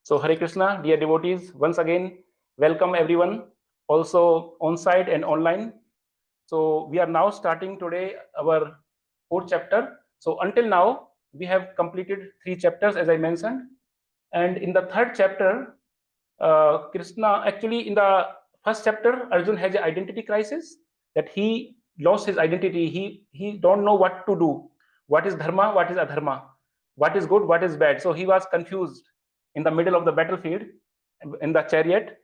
So Hare Krishna, dear devotees, once again, welcome everyone, also on-site and online. So we are now starting today our fourth chapter. So until now, we have completed 3 chapters, as I mentioned. And in the third chapter, Krishna, actually in the first chapter, Arjun has an identity crisis, that he lost his identity. He don't know what to do. What is dharma, what is adharma, what is good, what is bad. So he was confused in the middle of the battlefield, in the chariot.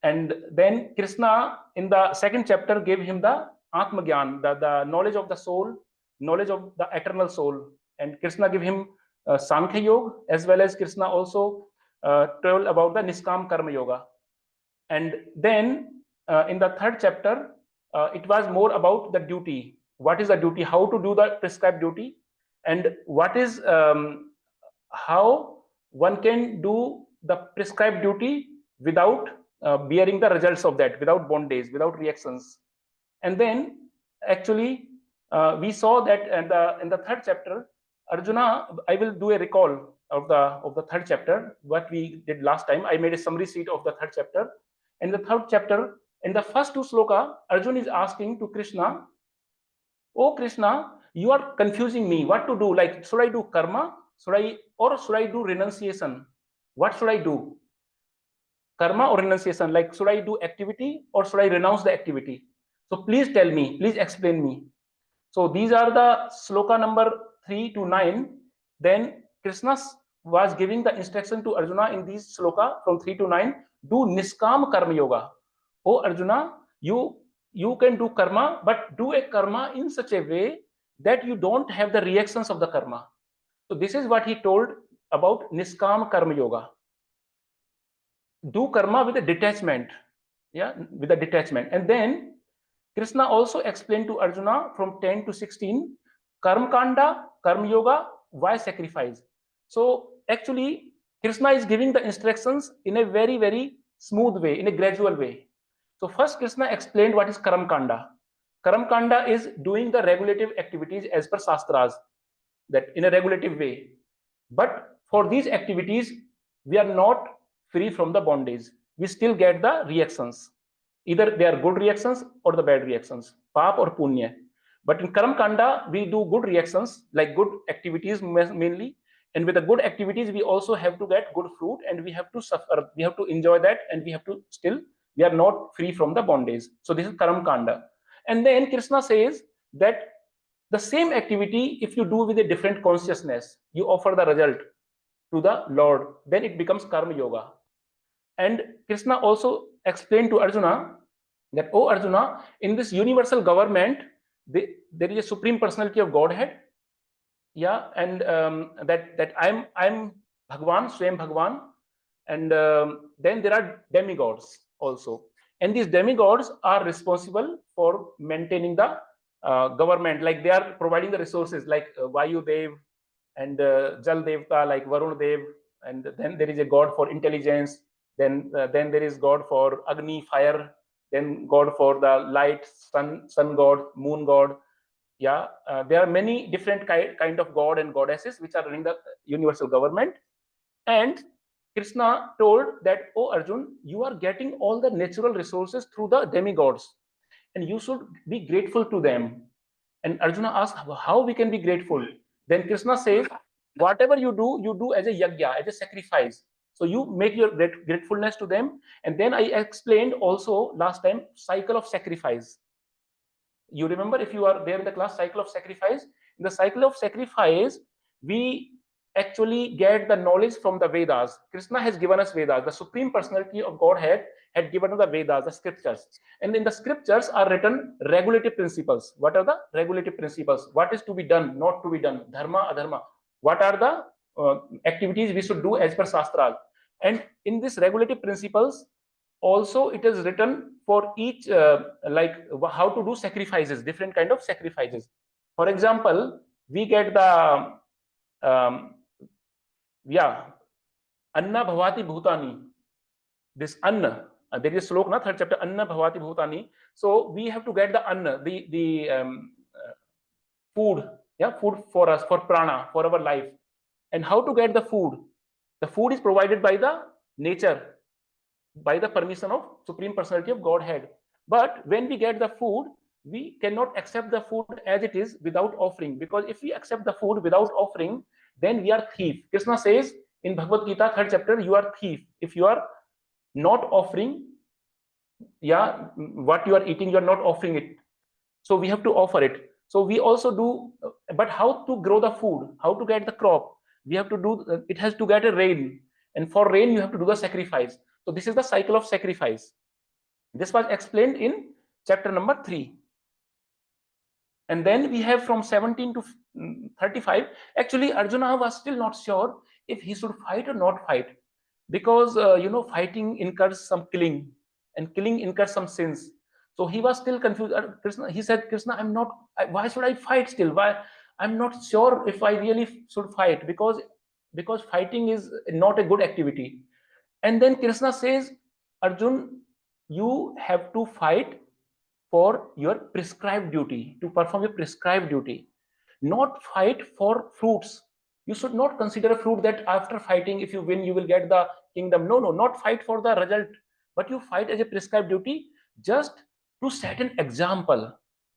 And then Krishna in the second chapter gave him the Atma Gyan, the knowledge of the soul, knowledge of the eternal soul. And Krishna gave him Sankhya Yoga, as well as Krishna also told about the Niskam Karma Yoga. And then in the third chapter, it was more about the duty. What is the duty? How to do the prescribed duty? And what is how one can do the prescribed duty without bearing the results of that, without bondage, without reactions. And then actually we saw that in the third chapter, Arjuna, I will do a recall of the third chapter, what we did last time. I made a summary sheet of the third chapter. In the third chapter, in the first 2 sloka, Arjuna is asking to Krishna, "Oh Krishna, you are confusing me. What to do? Like, should I do karma? Should I do renunciation? What should I do? Karma or renunciation? Like, should I do activity or should I renounce the activity? So please tell me, please explain me." So these are the sloka number 3 to 9. Then Krishna was giving the instruction to Arjuna in these sloka from 3 to 9, do Niskam Karma Yoga. Oh Arjuna, you can do karma, but do a karma in such a way that you don't have the reactions of the karma. So this is what he told about Niskam Karma Yoga. Do karma with a detachment, with a detachment. And then Krishna also explained to Arjuna from 10 to 16, Karma Kanda, Karma Yoga, why sacrifice? So actually, Krishna is giving the instructions in a very, very smooth way, in a gradual way. So first Krishna explained what is Karma Kanda. Karma Kanda is doing the regulative activities as per Shastras, that in a regulative way. But for these activities, we are not free from the bondage. We still get the reactions. Either they are good reactions or the bad reactions, pap or punya. But in Karma Kanda, we do good reactions, like good activities mainly. And with the good activities, we also have to get good fruit, and we have to suffer, we have to enjoy that, and we have to still, we are not free from the bondage. So this is Karma Kanda. And then Krishna says that the same activity, if you do with a different consciousness, you offer the result to the Lord, then it becomes Karma Yoga. And Krishna also explained to Arjuna that, oh Arjuna, in this universal government, there is a supreme personality of Godhead, and that I'm Bhagwan, Swayam Bhagwan, and then there are demigods also, and these demigods are responsible for maintaining the government, like they are providing the resources, like Vayu Dev and Jal Devta, like Varun Dev, and then there is a god for intelligence. Then there is God for Agni, fire. Then God for the light, sun god, moon god. There are many different kind of god and goddesses which are running the universal government. And Krishna told that, oh Arjun, you are getting all the natural resources through the demigods, and you should be grateful to them. And Arjuna asked, how we can be grateful? Then Krishna says, whatever you do as a yajna, as a sacrifice. So you make your gratefulness to them. And then I explained also last time, cycle of sacrifice. You remember, if you are there in the class, cycle of sacrifice? In the cycle of sacrifice, we actually get the knowledge from the Vedas. Krishna has given us Vedas. The Supreme Personality of Godhead had given us the Vedas, the scriptures. And in the scriptures are written regulative principles. What are the regulative principles? What is to be done, not to be done, dharma, adharma. What are the activities we should do as per Shastras? And in these regulative principles, also it is written for each, like how to do sacrifices, different kind of sacrifices. For example, we get the Anna Bhavati Bhutani. This Anna, there is a slok, na, third chapter, Anna Bhavati Bhutani. So we have to get the Anna, the food, food for us, for prana, for our life. And how to get the food? The food is provided by the nature by the permission of Supreme Personality of Godhead. But when we get the food, we cannot accept the food as it is without offering, because if we accept the food without offering, then we are thief. Krishna says in Bhagavad Gita 3rd chapter, you are thief if you are not offering, what you are eating, you are not offering it. So we have to offer it. So we also do, but how to grow the food, how to get the crop, we have to do, it has to get a rain, and for rain you have to do the sacrifice. So this is the cycle of sacrifice. This was explained in chapter number 3. And then we have from 17 to 35. Actually, Arjuna was still not sure if he should fight or not fight, because fighting incurs some killing, and killing incurs some sins. So he was still confused. Krishna, he said, Krishna, why should I fight still? Why? I'm not sure if I really should fight, because fighting is not a good activity. And then Krishna says, Arjun, you have to fight for your prescribed duty, to perform your prescribed duty, not fight for fruits. You should not consider a fruit that after fighting, if you win, you will get the kingdom. No, not fight for the result, but you fight as a prescribed duty, just to set an example.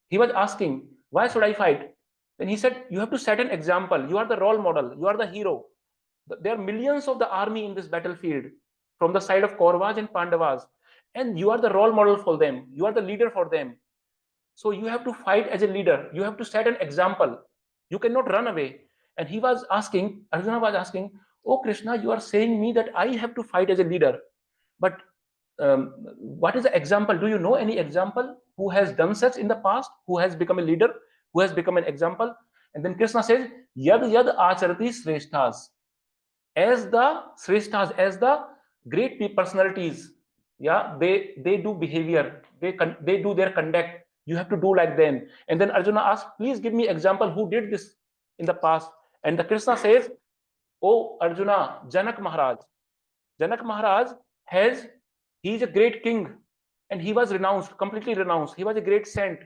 He was asking, why should I fight? Then he said, you have to set an example. You are the role model, you are the hero. There are millions of the army in this battlefield from the side of Kauravas and Pandavas, and you are the role model for them, you are the leader for them. So you have to fight as a leader, you have to set an example, you cannot run away. And he was asking, Arjuna was asking, oh Krishna, you are saying me that I have to fight as a leader, but what is the example? Do you know any example who has done such in the past, who has become a leader, who has become an example? And then Krishna says, yad yad acharati shreshthas, as the shreshthas, as the great personalities, they do behavior, they do their conduct, you have to do like them. And then Arjuna asks, please give me example who did this in the past. And the Krishna says, oh Arjuna, Janak Maharaj he is a great king, and he was renounced, completely renounced. He was a great saint,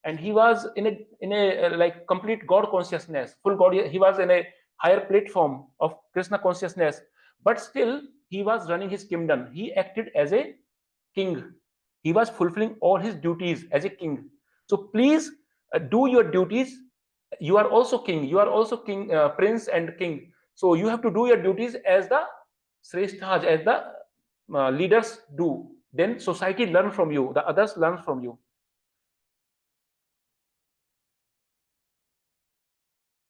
and he was in a like complete God consciousness, full God. He was in a higher platform of Krishna consciousness, but still he was running his kingdom. He acted as a king. He was fulfilling all his duties as a king. So please do your duties. You are also king. You are also king, prince and king. So you have to do your duties as the shreshthas, as the leaders do. Then society learn from you. The others learn from you.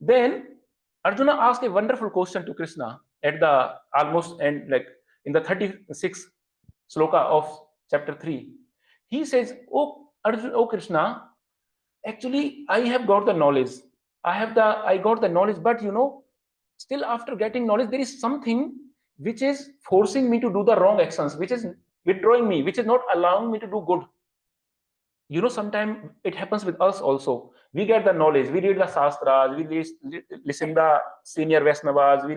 Then Arjuna asked a wonderful question to Krishna at the almost end, like in the 36th sloka of chapter 3. He says, oh Arjuna, oh Krishna, actually I have got the knowledge. I got the knowledge, but still after getting knowledge, there is something which is forcing me to do the wrong actions, which is withdrawing me, which is not allowing me to do good. Sometimes it happens with us also. We get the knowledge, we read the Shastras, we listen the senior Vaishnavas, we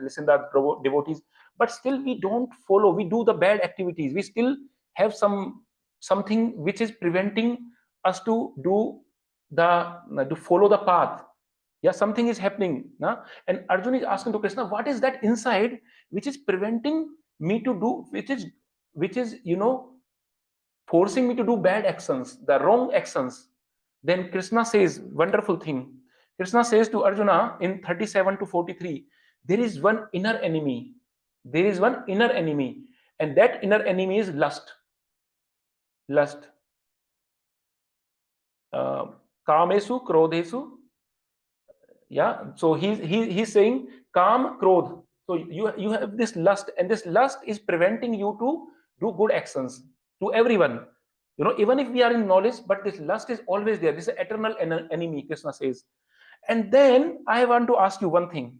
listen the devotees, but still we don't follow, we do the bad activities. We still have something which is preventing us to follow the path. Something is happening. And Arjuna is asking to Krishna, what is that inside which is preventing me to do, which is forcing me to do bad actions, the wrong actions? Then Krishna says, wonderful thing. Krishna says to Arjuna in 37 to 43, there is one inner enemy. There is one inner enemy, and that inner enemy is lust. Kamesu, krodhesu. So he's saying kam, krodh. So you have this lust, and this lust is preventing you to do good actions to everyone. Even if we are in knowledge, but this lust is always there. This is an eternal enemy, Krishna says. And then I want to ask you one thing.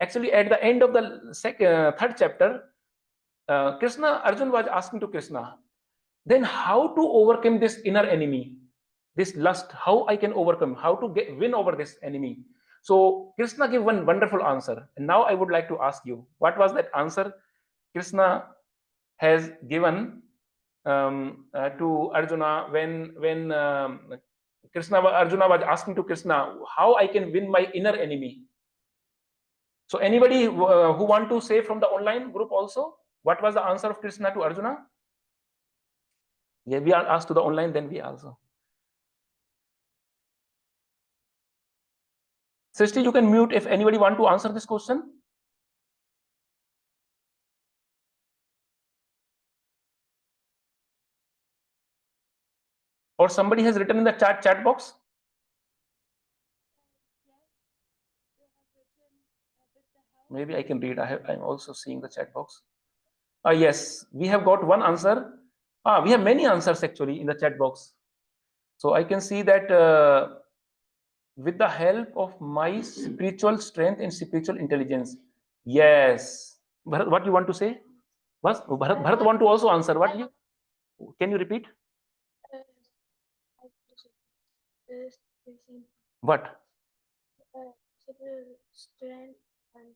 Actually, at the end of the third chapter, Arjuna was asking to Krishna, then how to overcome this inner enemy, this lust? How I can overcome? How to win over this enemy? So Krishna gave one wonderful answer. And now I would like to ask you, what was that answer Krishna has given to Arjuna when Arjuna was asking to Krishna, how I can win my inner enemy? So anybody who want to say from the online group also, What was the answer of Krishna to Arjuna? Yeah, we are asked to the online, then we also. Srishti, you can mute if anybody want to answer this question. Or somebody has written in the chat box. Maybe I can read. I'm also seeing the chat box. Yes, we have got one answer. We have many answers actually in the chat box. So I can see that with the help of my spiritual strength and spiritual intelligence. Yes. Bharat, what you want to say? Bharat want to also answer. What you? Can you repeat? What? Strength and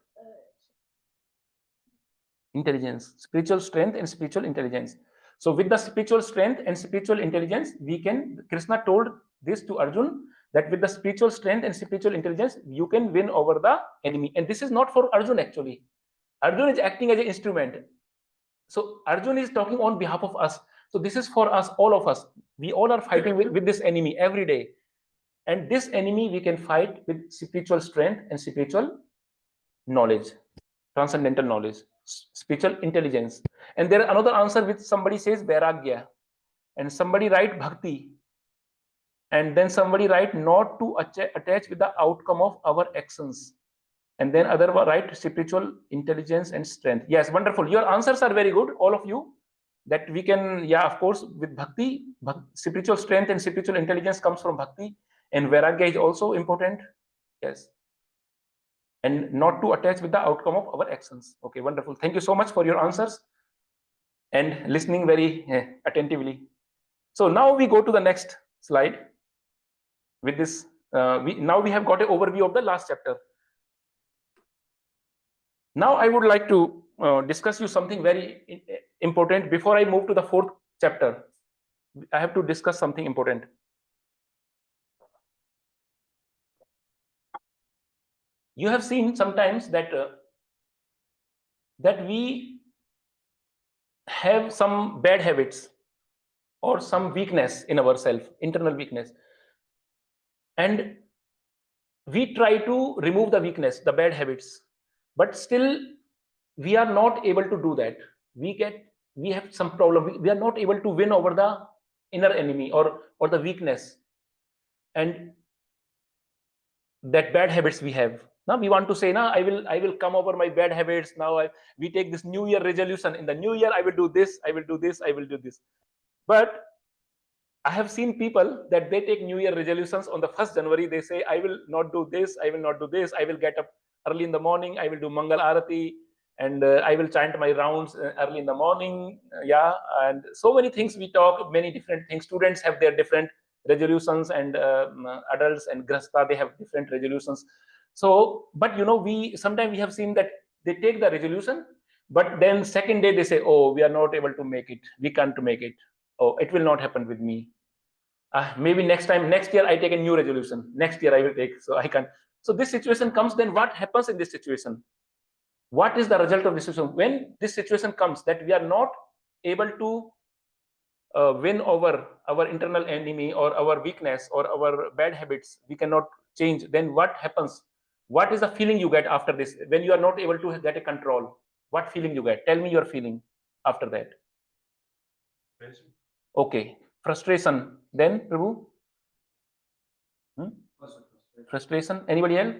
intelligence, spiritual strength and spiritual intelligence. So with the spiritual strength and spiritual intelligence, we can, Krishna told this to Arjun, that with the spiritual strength and spiritual intelligence, you can win over the enemy. And this is not for Arjun actually. Arjun is acting as an instrument. So Arjun is talking on behalf of us. So this is for us, all of us. We all are fighting with this enemy every day. And this enemy we can fight with spiritual strength and spiritual knowledge, transcendental knowledge, spiritual intelligence. And there another answer which somebody says vairagya, and somebody write bhakti, and then somebody write not to attach with the outcome of our actions, and then other write spiritual intelligence and strength. Yes, wonderful. Your answers are very good, all of you. That we can, yeah, of course, with bhakti, spiritual strength and spiritual intelligence comes from bhakti, and vairagya is also important. Yes. And not to attach with the outcome of our actions. Okay, wonderful. Thank you so much for your answers and listening very attentively. So now we go to the next slide. With this, now we have got an overview of the last chapter. Now I would like to discuss you something very important. Before I move to the fourth chapter, I have to discuss something important. You have seen sometimes that that we have some bad habits or some weakness in ourselves, internal weakness, and we try to remove the weakness, the bad habits, but still we are not able to do that. We have some problem. We are not able to win over the inner enemy or the weakness and that bad habits we have. Now we want to say, now I will come over my bad habits. Now we take this new year resolution. In the new year, I will do this, I will do this, I will do this. But I have seen people that they take New Year resolutions on the 1st January. They say, I will not do this, I will not do this, I will get up early in the morning, I will do Mangal Arati, and I will chant my rounds early in the morning. Yeah, and so many things we talk, many different things. Students have their different resolutions, and adults and grasta, they have different resolutions. So, but we sometimes we have seen that they take the resolution, but then second day they say, oh, we are not able to make it, we can't make it. Oh, it will not happen with me. Maybe next year I take a new resolution. Next year I will take, so I can. So this situation comes, then what happens in this situation? What is the result of this situation? When this situation comes that we are not able to win over our internal enemy or our weakness or our bad habits, we cannot change, then what happens? What is the feeling you get after this? When you are not able to get a control, what feeling you get? Tell me your feeling after that. Okay, frustration. Then, Prabhu? Frustration. Anybody else?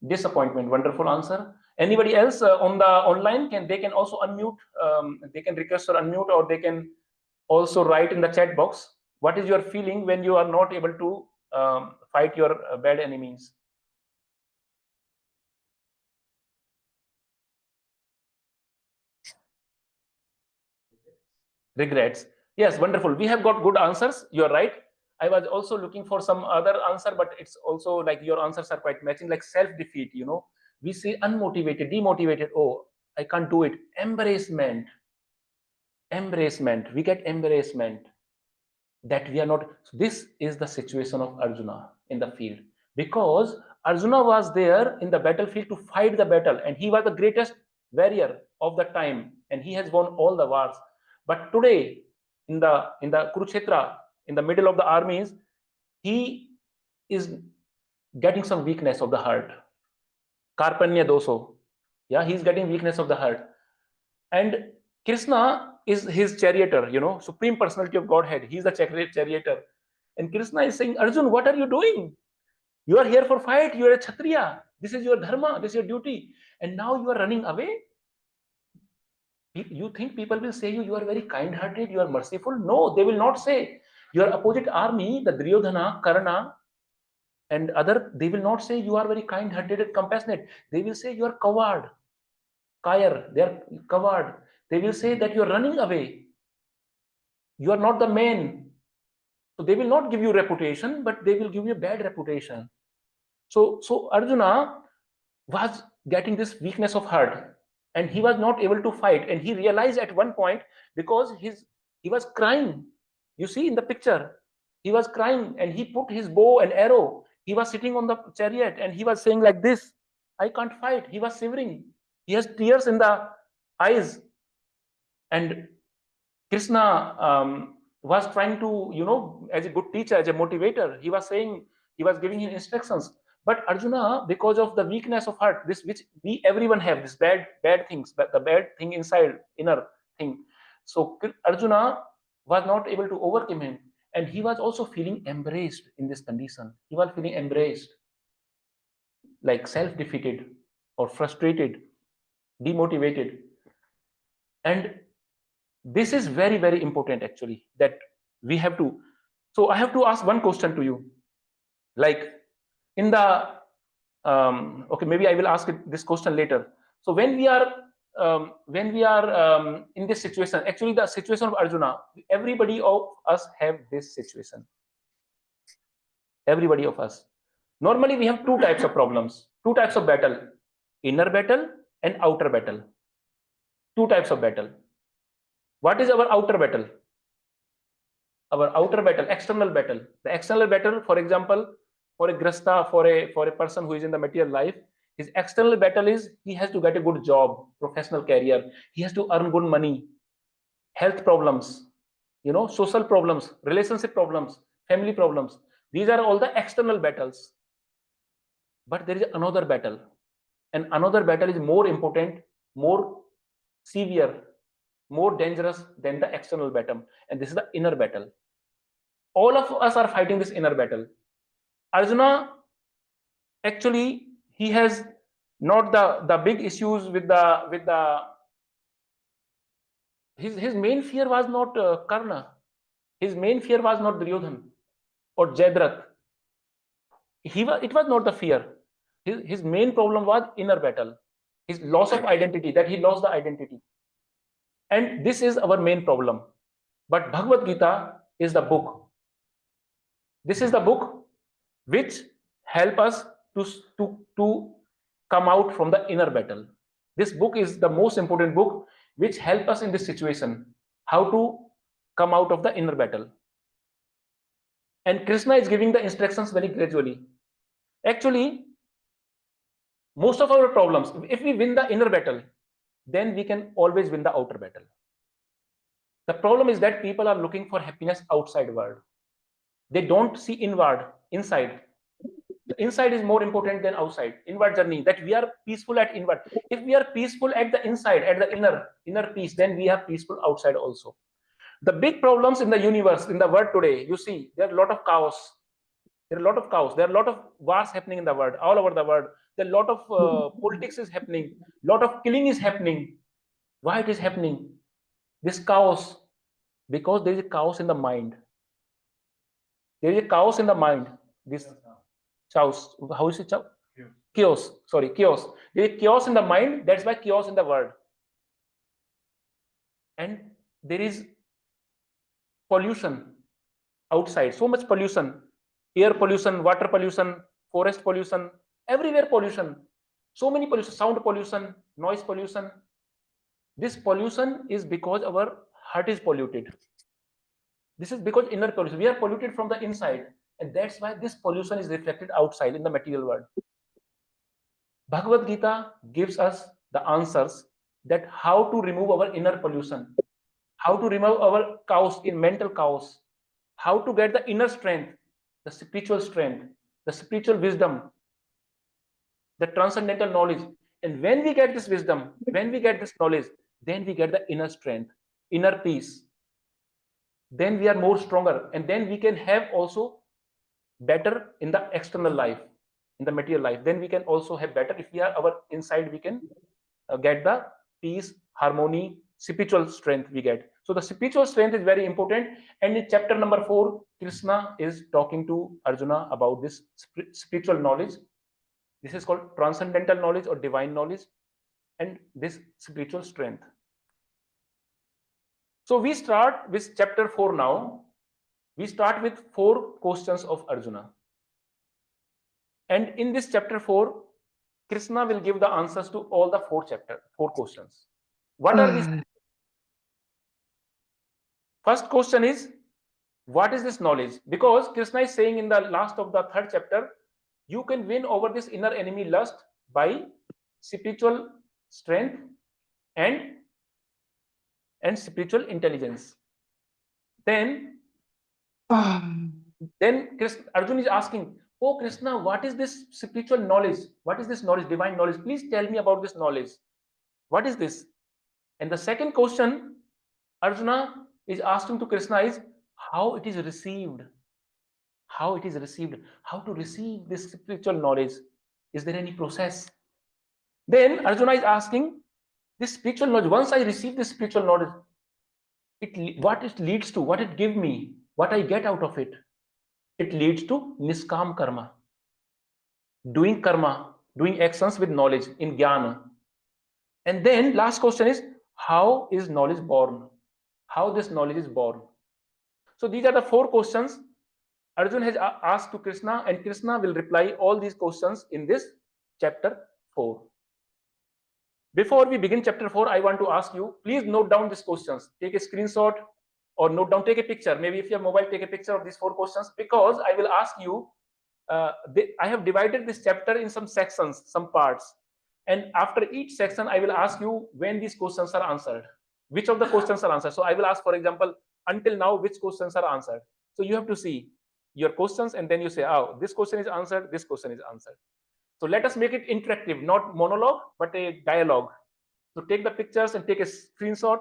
Disappointment. Wonderful answer. Anybody else on the online? They can also unmute. They can request or unmute, or they can also write in the chat box. What is your feeling when you are not able to fight your bad enemies? Regrets. Yes, wonderful. We have got good answers. You're right. I was also looking for some other answer, but it's also like your answers are quite matching, like self-defeat, We say unmotivated, demotivated. Oh, I can't do it. Embarrassment. We get embarrassment that we are not. So this is the situation of Arjuna in the field, because Arjuna was there in the battlefield to fight the battle, and he was the greatest warrior of the time, and he has won all the wars. But today, in the Kurukshetra, in the middle of the armies, he is getting some weakness of the heart. Karpanya doso. Yeah, he's getting weakness of the heart. And Krishna is his charioteer, Supreme Personality of Godhead. He's the charioteer. And Krishna is saying, Arjun, what are you doing? You are here for fight. You are a Kshatriya. This is your dharma. This is your duty. And now you are running away. You think people will say you are very kind-hearted, you are merciful? No, they will not say. Your opposite army, the Duryodhana, Karna, and other, they will not say you are very kind-hearted and compassionate. They will say you are coward, Kair, they are coward. They will say that you are running away. You are not the man. So they will not give you reputation, but they will give you a bad reputation. So Arjuna was getting this weakness of heart, and he was not able to fight. And he realized at one point, because he was crying. You see in the picture, he was crying, and he put his bow and arrow. He was sitting on the chariot, and he was saying like this, I can't fight. He was shivering. He has tears in the eyes. And Krishna was trying to, as a good teacher, as a motivator, he was saying, he was giving him instructions. But Arjuna, because of the weakness of heart, this which everyone have, this bad things, but the bad thing inside, inner thing. So Arjuna was not able to overcome him, and he was also feeling embraced in this condition. He was feeling embraced, like self-defeated or frustrated, demotivated. And this is very, very important actually, that we have to. So I have to ask one question to you, like in the okay, maybe I will ask this question later. So when we are in this situation, actually the situation of Arjuna, everybody of us have this situation. Everybody of us. Normally we have two types of problems, two types of battle: inner battle and outer battle. Two types of battle. What is our outer battle? Our outer battle, external battle. The external battle, for example, for a grasta, for a person who is in the material life, his external battle is he has to get a good job, professional career. He has to earn good money. Health problems, social problems, relationship problems, family problems. These are all the external battles. But there is another battle, and another battle is more important, more severe, more dangerous than the external battle, and this is the inner battle. All of us are fighting this inner battle. Arjuna, actually, he has not the big issues with the his main fear was not Karna. His main fear was not Duryodhan or Jayadratha. It was not the fear. His main problem was inner battle, his loss of identity, that he lost the identity. And this is our main problem. But Bhagavad Gita is the book. This is the book which help us to come out from the inner battle. This book is the most important book which help us in this situation, how to come out of the inner battle. And Krishna is giving the instructions very gradually. Actually, most of our problems, if we win the inner battle, then we can always win the outer battle. The problem is that people are looking for happiness outside world. They don't see inward, inside. The inside is more important than outside. Inward journey, that we are peaceful at inward. If we are peaceful at the inside, at the inner peace, then we are peaceful outside also. The big problems in the universe, in the world today, you see, there are a lot of chaos. There are a lot of chaos. There are a lot of wars happening in the world, all over the world. There are a lot of politics is happening. A lot of killing is happening. Why it is happening? This chaos, because there is a chaos in the mind. There is a chaos in the mind. This chaos. How is it? Chaos. Sorry, chaos. There is chaos in the mind. That's why chaos in the world. And there is pollution outside. So much pollution. Air pollution, water pollution, forest pollution, everywhere pollution. So many pollution, sound pollution, noise pollution. This pollution is because our heart is polluted. This is because inner pollution. We are polluted from the inside. And that's why this pollution is reflected outside in the material world. Bhagavad Gita gives us the answers that how to remove our inner pollution, how to remove our chaos, in mental chaos, how to get the inner strength, the strength, the spiritual wisdom, the transcendental knowledge. And when we get this wisdom, when we get this knowledge, then we get the inner strength, inner peace. Then we are more stronger, and then we can have also better in the external life, in the material life. Then we can also have better if we are our inside, we can get the peace, harmony, spiritual strength we get. So the spiritual strength is very important. And in chapter number 4, Krishna is talking to Arjuna about this spiritual knowledge. This is called transcendental knowledge or divine knowledge, and this spiritual strength. So we start with chapter 4 now. We start with 4 questions of Arjuna. And in this chapter 4, Krishna will give the answers to all the 4 questions. What are these? First question is, what is this knowledge? Because Krishna is saying in the last of the 3rd chapter, you can win over this inner enemy lust by spiritual strength and spiritual intelligence. Then Arjuna is asking, oh Krishna, what is this spiritual knowledge? What is this knowledge, divine knowledge? Please tell me about this knowledge. What is this? And the second question Arjuna is asking to Krishna is how it is received. How it is received. How to receive this spiritual knowledge. Is there any process? Then Arjuna is asking, this spiritual knowledge, once I receive this spiritual knowledge, what it leads to, what it gives me, what I get out of it. It leads to niskam karma, doing karma, doing actions with knowledge, in jnana. And then last question is, how is knowledge born? How this knowledge is born? So these are the 4 questions Arjuna has asked to Krishna, and Krishna will reply all these questions in this chapter 4. Before we begin chapter 4, I want to ask you, please note down these questions. Take a screenshot or note down, take a picture. Maybe if you have mobile, take a picture of these 4 questions, because I will ask you, I have divided this chapter in some sections, some parts. And after each section, I will ask you when these questions are answered. Which of the questions are answered? So I will ask, for example, until now, which questions are answered? So you have to see your questions and then you say, oh, this question is answered, this question is answered. So let us make it interactive, not monologue, but a dialogue. So take the pictures and take a screenshot,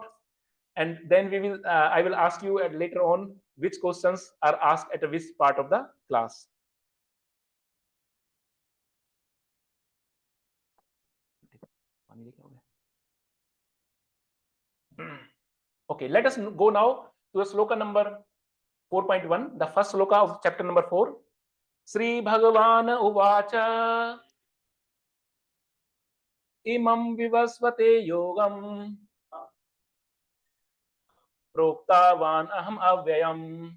and then we will. I will ask you later on which questions are asked at which part of the class. Okay, let us go now to the sloka number 4.1, the first sloka of chapter number 4. Sri Bhagavan Uvacha Imam Vivasvate Yogam Proktavan Aham Avyayam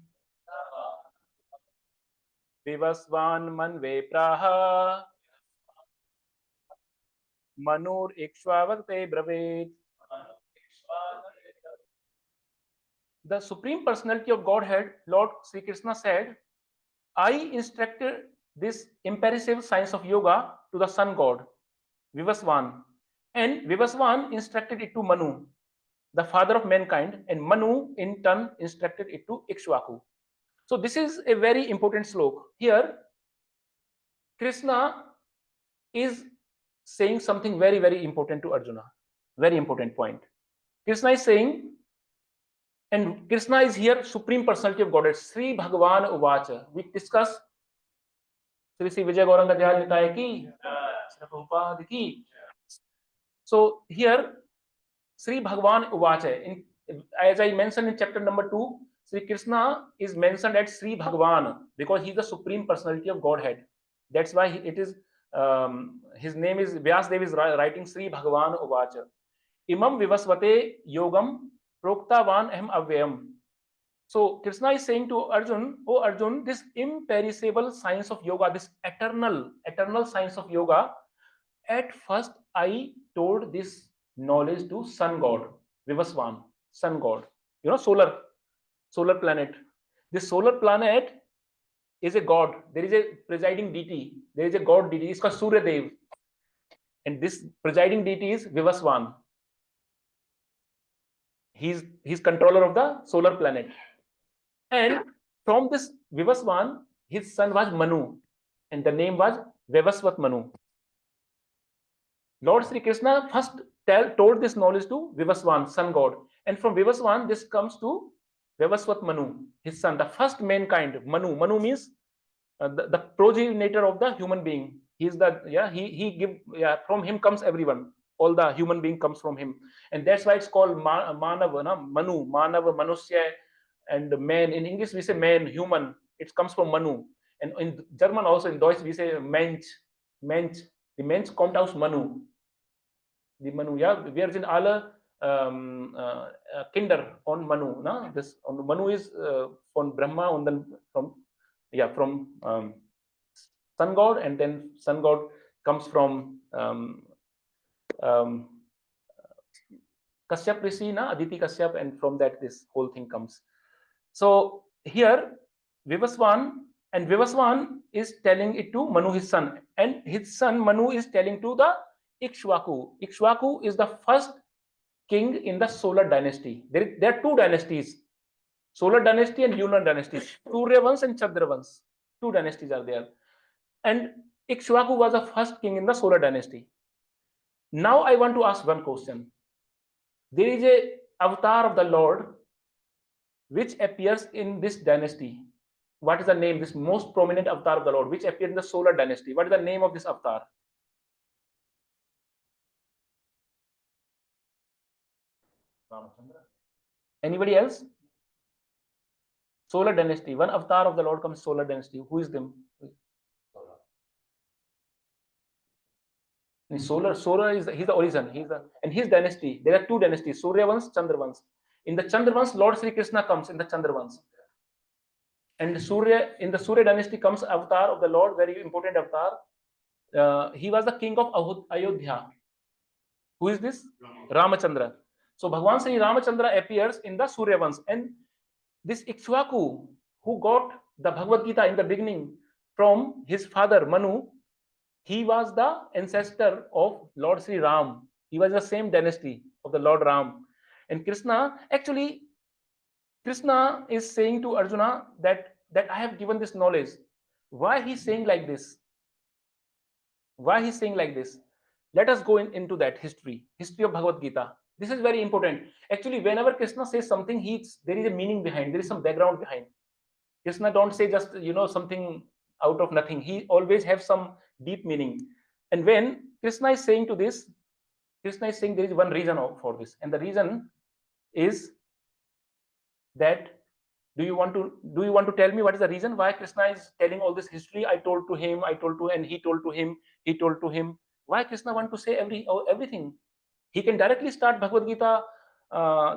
Vivasvan Manve Praha Manur Ikshvavate Bravet. The Supreme Personality of Godhead, Lord Sri Krishna said, I instructed this imperishable science of yoga to the sun god, Vivasvan. And Vivasvan instructed it to Manu, the father of mankind, and Manu in turn instructed it to Ikshvaku. So this is a very important sloka. Here, Krishna is saying something very, very important to Arjuna. Very important point. Krishna is saying, and Krishna is here, Supreme Personality of Godhead, Sri Bhagavan Uvacha. We discuss Sri Vijay Gauranga Jayal Nitaya ki, Sri Prabhupada ki. So here, Sri Bhagavan Uvacha. As I mentioned in chapter number 2, Sri Krishna is mentioned as Sri Bhagavan because he is the Supreme Personality of Godhead. That's why it is his name is Vyasdev is writing Sri Bhagavan Uvacha. Imam Vivasvate Yogam Proktavan Aham Avyayam. So Krishna is saying to Arjun, oh Arjun, this imperishable science of yoga, this eternal science of yoga, at first I told this knowledge to sun god, Vivasvan, sun god. You know, solar planet. This solar planet is a god. There is a presiding deity. There is a god deity. It's called Surya Dev. And this presiding deity is Vivasvan. He's controller of the solar planet. And from this Vivaswan, his son was Manu, and the name was Vivasvat Manu. Lord Sri Krishna first told this knowledge to Vivaswan, sun god, and from Vivaswan this comes to Vivasvat Manu, his son, the first mankind. Manu. Manu means the progenitor of the human being. He's the he give from him comes everyone. All the human being comes from him, and that's why it's called Manava, Manu, Manava, Manusya, and man. In English we say man, human. It comes from Manu, and in German also in Deutsch we say Mensch, Mensch. The Mensch kommt aus Manu. The Manu, wir sind alle Kinder on Manu. Na? This on Manu is from Brahma, and then from sun god, and then sun god comes from Kashyap Rishi, Aditi Kashyap, and from that this whole thing comes. So here Vivaswan, and Vivaswan is telling it to Manu, his son, and his son Manu is telling to the Ikshvaku. Ikshvaku is the first king in the solar dynasty. There are two dynasties, solar dynasty and lunar dynasty. Suryavans and Chandravans. Two dynasties are there. And Ikshvaku was the first king in the solar dynasty. Now I want to ask one question. There is a avatar of the Lord which appears in this dynasty. What is the name? This most prominent avatar of the Lord which appeared in the solar dynasty. What is the name of this avatar? Anybody else? Solar dynasty. One avatar of the Lord comes solar dynasty. Who is them? Solar is he's the origin. And his dynasty. There are two dynasties: Suryavans, Chandravans. In the Chandravans, Lord Sri Krishna comes in the Chandravans. And in the Surya dynasty comes avatar of the Lord, very important avatar. He was the king of Ayodhya. Who is this? Ramachandra. So Bhagwan Sri Ramachandra appears in the Suryavans, and this Ikshvaku, who got the Bhagavad Gita in the beginning from his father Manu, he was the ancestor of Lord Sri Ram. He was the same dynasty of the Lord Ram. And Krishna is saying to Arjuna that I have given this knowledge. Why he's saying like this? Why he's saying like this? Let us go into that history of Bhagavad Gita. This is very important. Actually, whenever Krishna says something, there is a meaning behind. There is some background behind. Krishna don't say just something out of nothing. He always have some deep meaning. And when Krishna is saying to this, Krishna is saying there is one reason for this, and the reason is that do you want to tell me what is the reason why Krishna is telling all this history? I told to him, and he told to him, he told to him. Why Krishna want to say everything? He can directly start Bhagavad Gita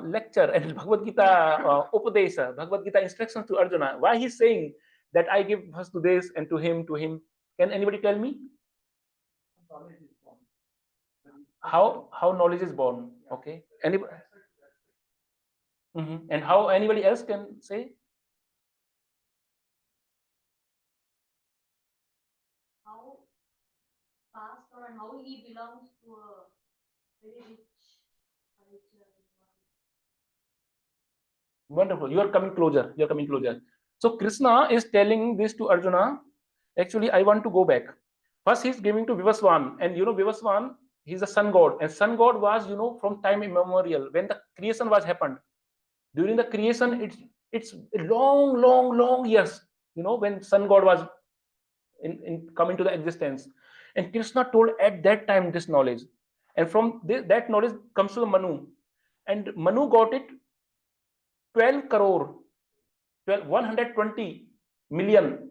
lecture and Bhagavad Gita Upadesha, Bhagavad Gita instructions to Arjuna. Why he's saying that I give first to this and to him, Can anybody tell me? How knowledge is born? Okay. Anybody? And how anybody else can say? How fast or how he belongs to a very rich culture. Wonderful. You are coming closer. So Krishna is telling this to Arjuna. Actually, I want to go back. First, he's giving to Vivaswan, and Vivaswan, he's a sun god, and sun god was from time immemorial when the creation was happened. During the creation, it's long years. When sun god was in coming to the existence, and Krishna told at that time this knowledge, and from that knowledge comes to the Manu, and Manu got it 12 crore 120 million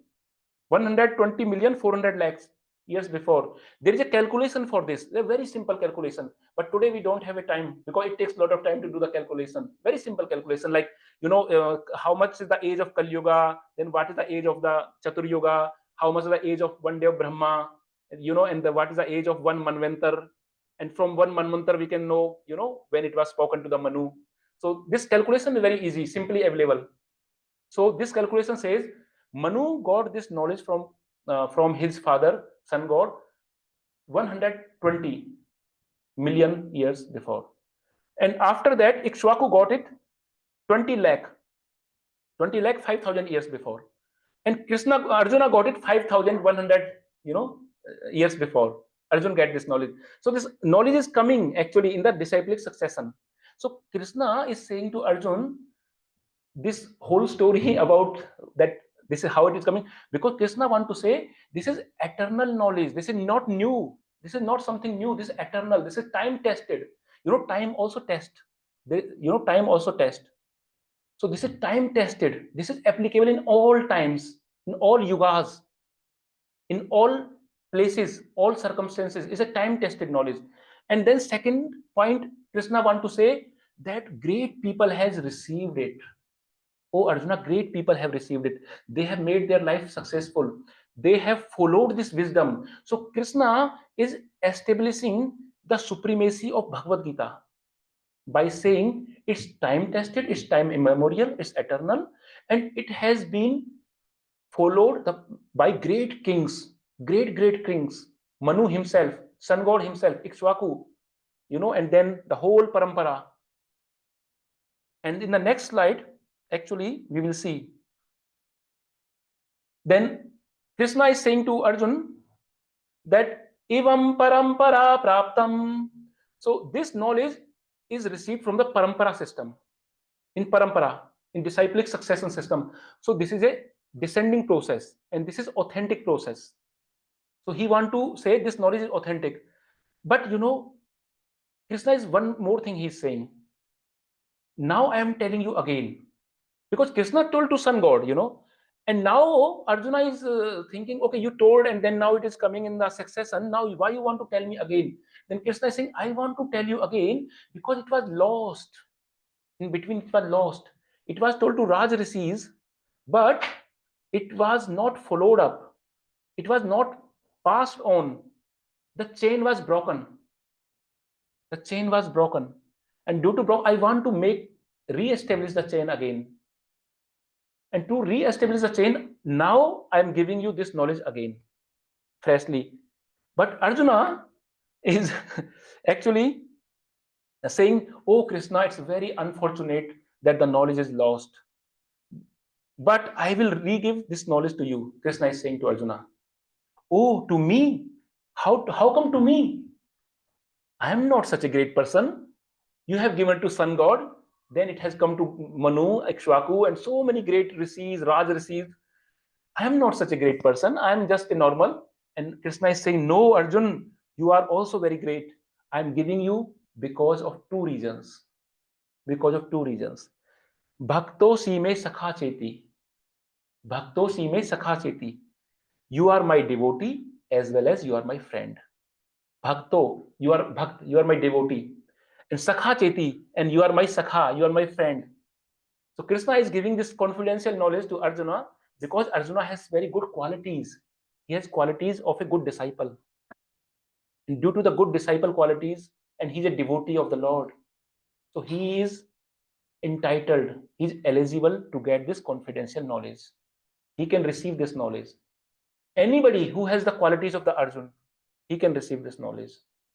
400 lakhs years before. There is a calculation for this, a very simple calculation, but today we don't have a time because it takes a lot of time to do the calculation. Very simple calculation, like how much is the age of Kali Yuga, then what is the age of the Chatur Yuga, how much is the age of one day of Brahma, and what is the age of one Manvantar, and from one Manvantar we can know when it was spoken to the Manu. So this calculation is very easy, simply available. So this calculation says Manu got this knowledge from his father, sun god, 120 million years before. And after that, Ikshwaku got it 20 lakh, 5,000 years before. And Arjuna got it 5,100, years before. Arjuna get this knowledge. So this knowledge is coming actually in the disciplic succession. So Krishna is saying to Arjuna this whole story about that, this is how it is coming, because Krishna want to say this is eternal knowledge, this is not new, this is not something new, this is eternal, this is time tested. Time also test. Time also test. So this is time tested, this is applicable in all times, in all yugas, in all places, all circumstances. Is a time tested knowledge. And then second point, Krishna want to say that great people has received it. Oh Arjuna, great people have received it. They have made their life successful. They have followed this wisdom. So Krishna is establishing the supremacy of Bhagavad Gita by saying it's time tested, it's time immemorial, it's eternal, and it has been followed by great kings, great kings, Manu himself, sun god himself, Ikshwaku, and then the whole parampara. And in the next slide, actually, we will see. Then Krishna is saying to Arjun that evam parampara praptam. So this knowledge is received from the parampara system. In parampara, in disciplic succession system. So this is a descending process, and this is authentic process. So he want to say this knowledge is authentic. But Krishna is one more thing he's saying. Now I am telling you again, because Krishna told to sun god, and now Arjuna is thinking, okay, you told, and then now it is coming in the succession. Now why you want to tell me again? Then Krishna is saying, I want to tell you again because it was lost. In between, it was lost. It was told to Raj Rishis, but it was not followed up. It was not passed on. The chain was broken. The chain was broken. And due to I want to re-establish the chain again. And to re-establish the chain, now I am giving you this knowledge again, freshly. But Arjuna is actually saying, oh Krishna, it's very unfortunate that the knowledge is lost. But I will re-give this knowledge to you. Krishna is saying to Arjuna, oh, to me? How come to me? I am not such a great person. You have given to sun god, then it has come to Manu, Ikshwaku, and so many great rishis, Raj rishis. I am not such a great person. I am just a normal. And Krishna is saying, no, Arjun, you are also very great. I am giving you because of two reasons. Because of two reasons. Bhakto sime sakha cheti. Bhakto sime sakha cheti. You are my devotee as well as you are my friend. Bhakto, you are my devotee. And Sakha Cheti, and you are my Sakha, you are my friend. So Krishna is giving this confidential knowledge to Arjuna because Arjuna has very good qualities. He has qualities of a good disciple. And due to the good disciple qualities, and he's a devotee of the Lord. So he is entitled, he's eligible to get this confidential knowledge. He can receive this knowledge. Anybody who has the qualities of the Arjun, he can receive this knowledge,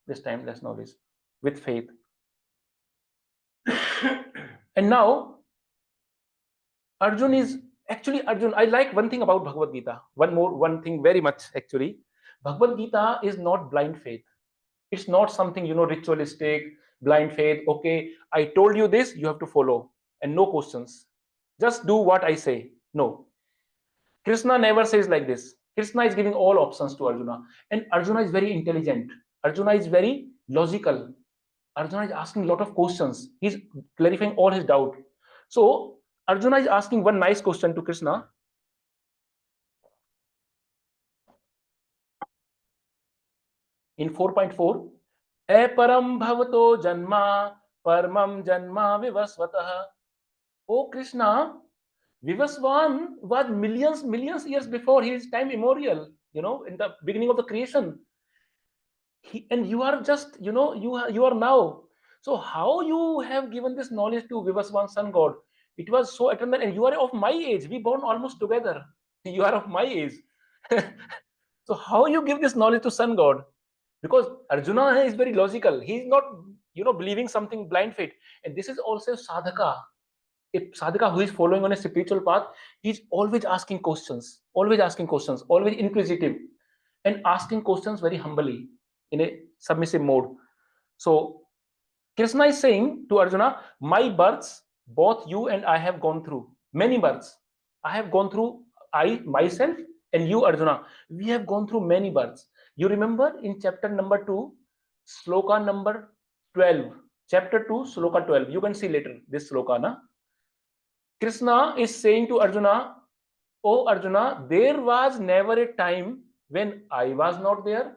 this timeless knowledge, with faith. And now Arjun is actually Arjun. I like one thing about Bhagavad Gita. One thing very much actually. Bhagavad Gita is not blind faith. It's not something ritualistic, blind faith. Okay, I told you this, you have to follow, and no questions. Just do what I say. No, Krishna never says like this. Krishna is giving all options to Arjuna, and Arjuna is very intelligent. Arjuna is very logical. Arjuna is asking a lot of questions. He's clarifying all his doubt. So Arjuna is asking one nice question to Krishna. In 4.4, Aparam bhavato janma paramam janma vivasvatah. Oh Krishna, Vivasvan was millions years before. He is time immemorial, in the beginning of the creation. And you are just, you are now. So how you have given this knowledge to Vivasvan sun god? It was so eternal, and you are of my age. We born almost together. You are of my age. So how you give this knowledge to sun god? Because Arjuna is very logical. He is not believing something blind faith. And this is also sadhaka. A sadhaka who is following on a spiritual path, he's always asking questions, always inquisitive, and asking questions very humbly in a submissive mode. So Krishna is saying to Arjuna, my births, both you and I have gone through many births. I have gone through, I myself and you, Arjuna, we have gone through many births. You remember in chapter number 2, sloka number 12, chapter 2, sloka 12. You can see later this sloka, na? Krishna is saying to Arjuna, oh Arjuna, there was never a time when I was not there.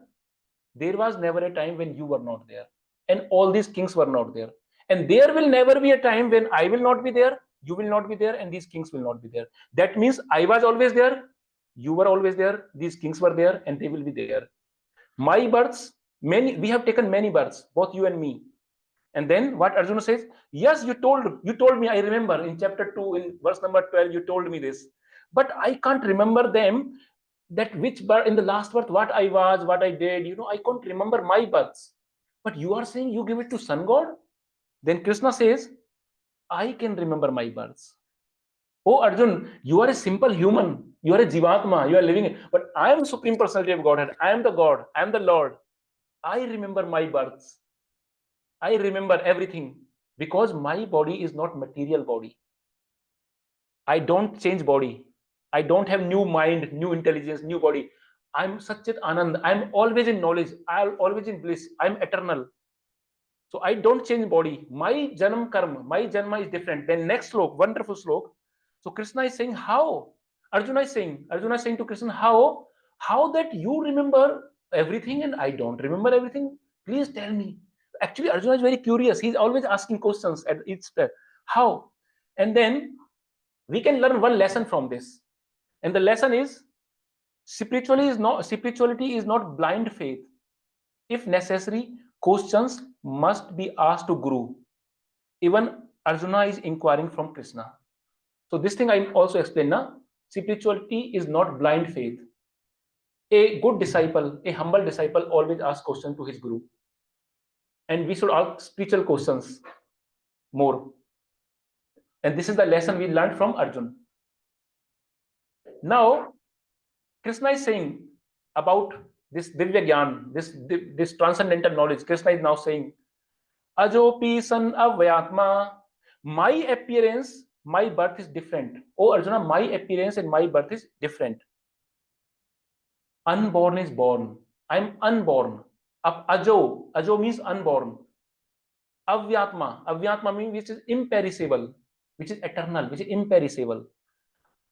There was never a time when you were not there. And all these kings were not there. And there will never be a time when I will not be there, you will not be there, and these kings will not be there. That means I was always there, you were always there, these kings were there, and they will be there. My births, many, we have taken many births, both you and me. And then what Arjuna says, yes, you told me, I remember in chapter 2, in verse number 12, you told me this. But I can't remember them, that which birth, in the last birth, what I was, what I did, I can't remember my births. But you are saying you give it to sun god? Then Krishna says, I can remember my births. Oh Arjun, you are a simple human. You are a Jivatma. You are living. But I am Supreme Personality of Godhead. I am the God. I am the Lord. I remember my births. I remember everything because my body is not material body. I don't change body. I don't have new mind, new intelligence, new body. I'm Satchit Anand. I'm always in knowledge. I'm always in bliss. I'm eternal. So I don't change body. My janam karma, my janma is different. Then next slok, wonderful slok. So Krishna is saying how? Arjuna is saying to Krishna, how that you remember everything and I don't remember everything? Please tell me. Actually, Arjuna is very curious. He's always asking questions at each step. How? And then we can learn one lesson from this. And the lesson is spirituality is not blind faith. If necessary, questions must be asked to Guru. Even Arjuna is inquiring from Krishna. So this thing I also explained now. Spirituality is not blind faith. A good disciple, a humble disciple always asks questions to his Guru. And we should ask spiritual questions more. And this is the lesson we learned from Arjuna. Now, Krishna is saying about this Divya Gyan, this transcendental knowledge. Krishna is now saying, Ajopi san avyatma, my appearance, my birth is different. Oh Arjuna, my appearance and my birth is different. Unborn is born. I'm unborn. Ajo means unborn. Avyatma means which is imperishable, which is eternal, which is imperishable.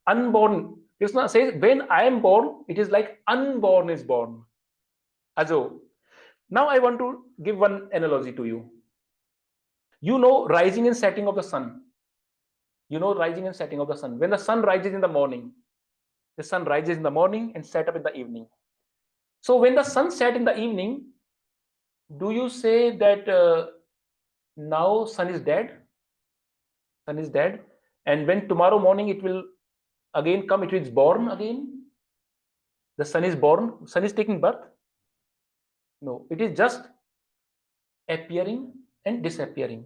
Unborn, Krishna says, when I am born, it is like unborn is born. Ajo. Now I want to give one analogy to you. You know rising and setting of the sun. You know rising and setting of the sun. When the sun rises in the morning, the sun rises in the morning and set up in the evening. So when the sun set in the evening, do you say that now sun is dead? Sun is dead. And when tomorrow morning it will again come, it is born again. The sun is born. Sun is taking birth. No, it is just appearing and disappearing.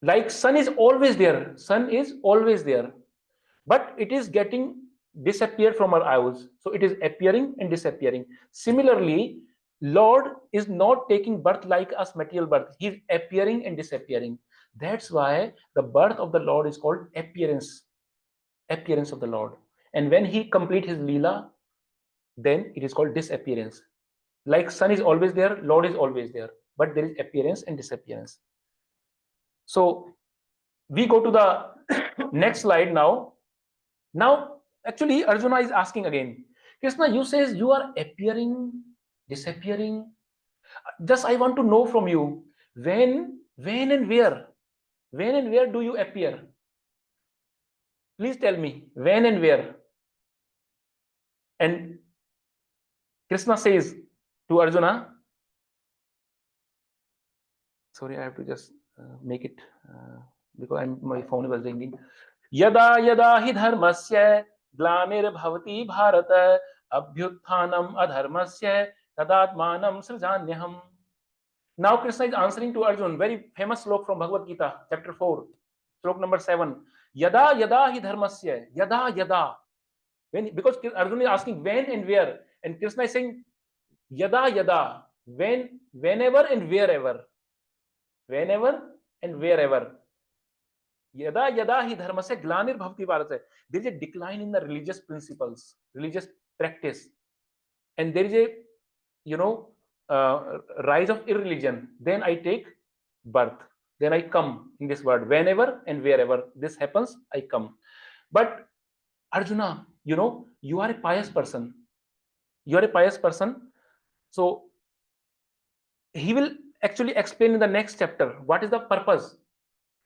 Like sun is always there. Sun is always there. But it is getting disappear from our eyes. So it is appearing and disappearing. Similarly, Lord is not taking birth like us material birth. He is appearing and disappearing. That's why the birth of the Lord is called appearance. Appearance of the Lord. And when he complete his Leela, then it is called disappearance. Like sun is always there, Lord is always there. But there is appearance and disappearance. So we go to the next slide now. Now, actually, Arjuna is asking again, Krishna, you says you are appearing, disappearing. Just I want to know from you, when and where? When and where do you appear? Please tell me, when and where? And Krishna says to Arjuna, sorry, I have to just make it because my phone was ringing. Yada yada hi dharmasya glanir bhavati bharata abhyuthanam adharmasya tadatmanam srijanyaham. Now Krishna is answering to Arjun, very famous slok from Bhagavad Gita, chapter 4, slok number 7. Yada yada hi dharmasya, yada yada. When, because Arjun is asking when and where, and Krishna is saying yada yada, when, whenever and wherever. Whenever and wherever. Yada yada hi dharmasya glanir bhavati bharata. There is a decline in the religious principles, religious practice, and there is a, you know, rise of irreligion. Then I take birth. Then I come in this world. Whenever and wherever this happens, I come. But Arjuna, you know, you are a pious person. You are a pious person. So he will actually explain in the next chapter what is the purpose.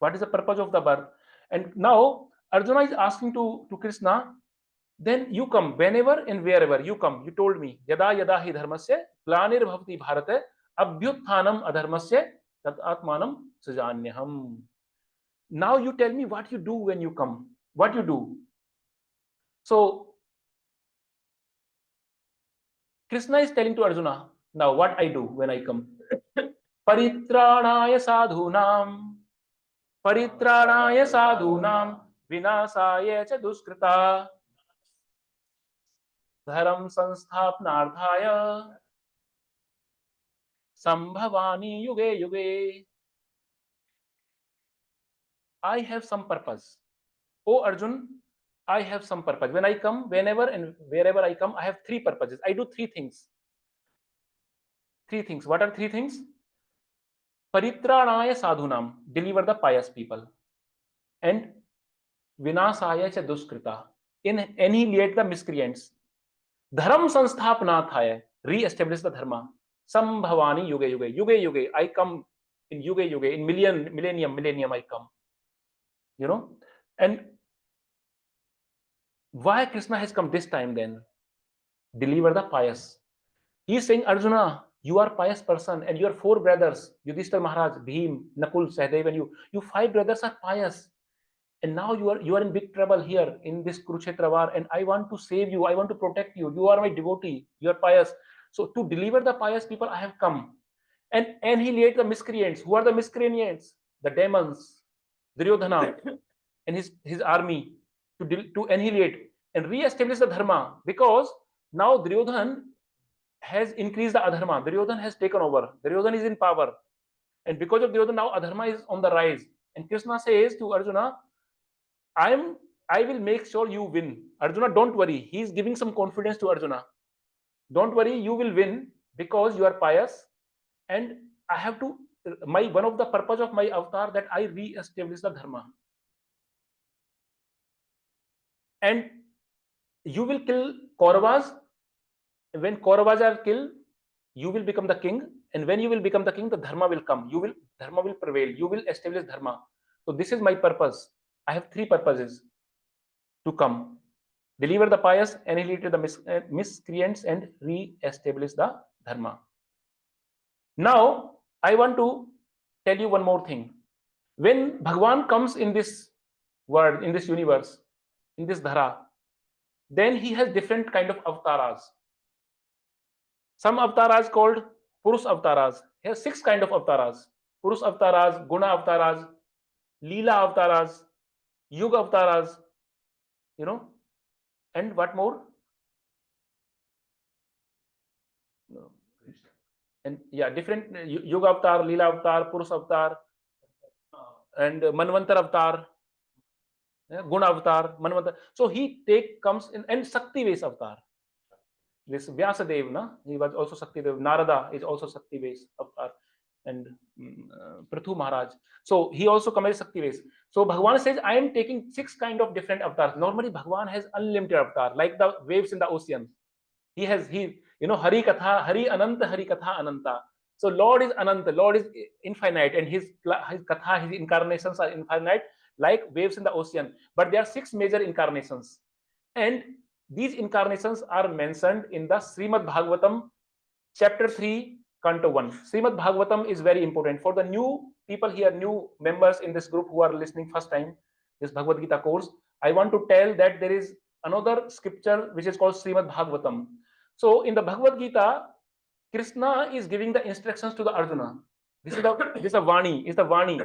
What is the purpose of the birth? And now Arjuna is asking to Krishna, then you come whenever and wherever you come. You told me yada yada hi dharmasya glanir bhavati bharate abhyutthanam adharmasya tat atmanam sajanyaham. Now you tell me what you do when you come. What you do? So Krishna is telling to Arjuna now what I do when I come. Paritranaya sadhunam, paritranaya sadhunam, vinasaya cha duskrita, dharam sansthapanarthaya, sambhavani yuge yuge. I have some purpose. Oh Arjun, I have some purpose. When I come, whenever and wherever I come, I have three purposes. I do three things. Three things. What are three things? Paritranaya sadhunam, deliver the pious people. And vinasaya cha duskrita, annihilate the miscreants. Dharam sansthapanarthaya, re-establish the dharma. Sambhavani yuge yuge, yuge yuge. I come in yuge yuge, in millennium I come. You know, and why Krishna has come this time then? Deliver the pious. He is saying, Arjuna, you are pious person, and your four brothers, Yudhishthira Maharaj, Bhim, Nakul, Sahadev, and you five brothers are pious. And now you are in big trouble here in this Kurukshetra war, and I want to save you, I want to protect you. You are my devotee, you are pious. So to deliver the pious people, I have come. And annihilate the miscreants. Who are the miscreants? The demons, Duryodhana and his army, to annihilate and re-establish the dharma, because now Duryodhana has increased the adharma. Duryodhana has taken over. Duryodhana is in power, and because of Duryodhana now adharma is on the rise. And Krishna says to Arjuna, I will make sure you win. Arjuna, don't worry. He is giving some confidence to Arjuna. Don't worry, you will win because you are pious, and I have to. One of the purpose of my avatar that I re-establish the dharma. And you will kill Kauravas. When Kauravas are killed, you will become the king. And when you will become the king, the dharma will come. Dharma will prevail. You will establish dharma. So this is my purpose. I have three purposes to come: deliver the pious, annihilate the miscreants, and re-establish the dharma. Now I want to tell you one more thing. When Bhagwan comes in this world, in this universe, in this dhara, then he has different kind of avatars. Some avatars called Purus avatars. He has 6 kind of avatars: Purus avatars, Guna avatars, Leela avatars, Yuga avatars, you know, and what more? No. And yeah, different Yuga avatar, Leela avatar, Purus avatar, and Manvantar avatar, Guna avatar, Manvantar. So he comes in, and Sakti Ves avatar. This Vyasadeva, na? He was also Sakti Dev. Narada is also Sakti Ves avatar, and Prithu Maharaj. So he also comes as Sakti Ves. So Bhagwan says, I am taking 6 kind of different avatars. Normally Bhagwan has unlimited avatar, like the waves in the ocean. He Hari Katha, Hari Ananta, Hari Katha Ananta. So Lord is Ananta, Lord is infinite, and his Katha, his incarnations are infinite, like waves in the ocean. But there are 6 major incarnations, and these incarnations are mentioned in the Srimad Bhagavatam, chapter 3, Canto 1. Srimad Bhagavatam is very important for the new people here, new members in this group who are listening first time this Bhagavad Gita course. I want to tell that there is another scripture which is called Srimad Bhagavatam. So in the Bhagavad Gita, Krishna is giving the instructions to the Arjuna. This is the Vani, is the Vani.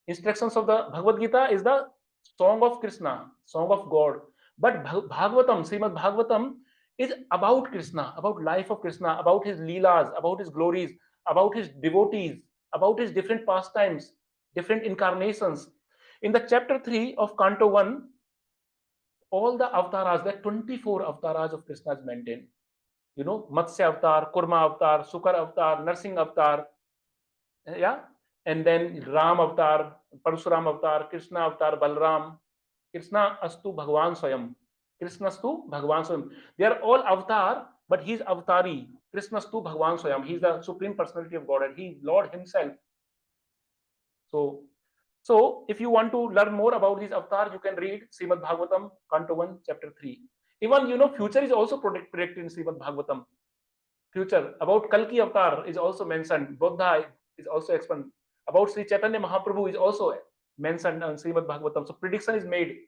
Instructions of the Bhagavad Gita is the song of Krishna, song of God. But Bhagavatam, Srimad Bhagavatam is about Krishna, about life of Krishna, about his leelas, about his glories, about his devotees, about his different pastimes, different incarnations. In the chapter 3 of Canto 1, all the avatars, the 24 avatars of Krishna is maintained. You know, Matsya avatar, Kurma avatar, Sukar avatar, Narsingh avatar, yeah, and then Ram avatar, Parsuram avatar, Krishna avatar, Balram, Krishna astu Bhagwan Swayam, Krishna astu Bhagwan Swayam. They are all avatar, but he is avatari. Krishna astu Bhagwan Swayam. He is the supreme personality of God, and he is Lord himself. So if you want to learn more about these avatars, you can read Srimad Bhagavatam, Canto 1, Chapter 3. Even, future is also predicted in Srimad Bhagavatam. Future about Kalki avatar is also mentioned. Buddha is also explained. About Sri Chaitanya Mahaprabhu is also mentioned in Srimad Bhagavatam. So prediction is made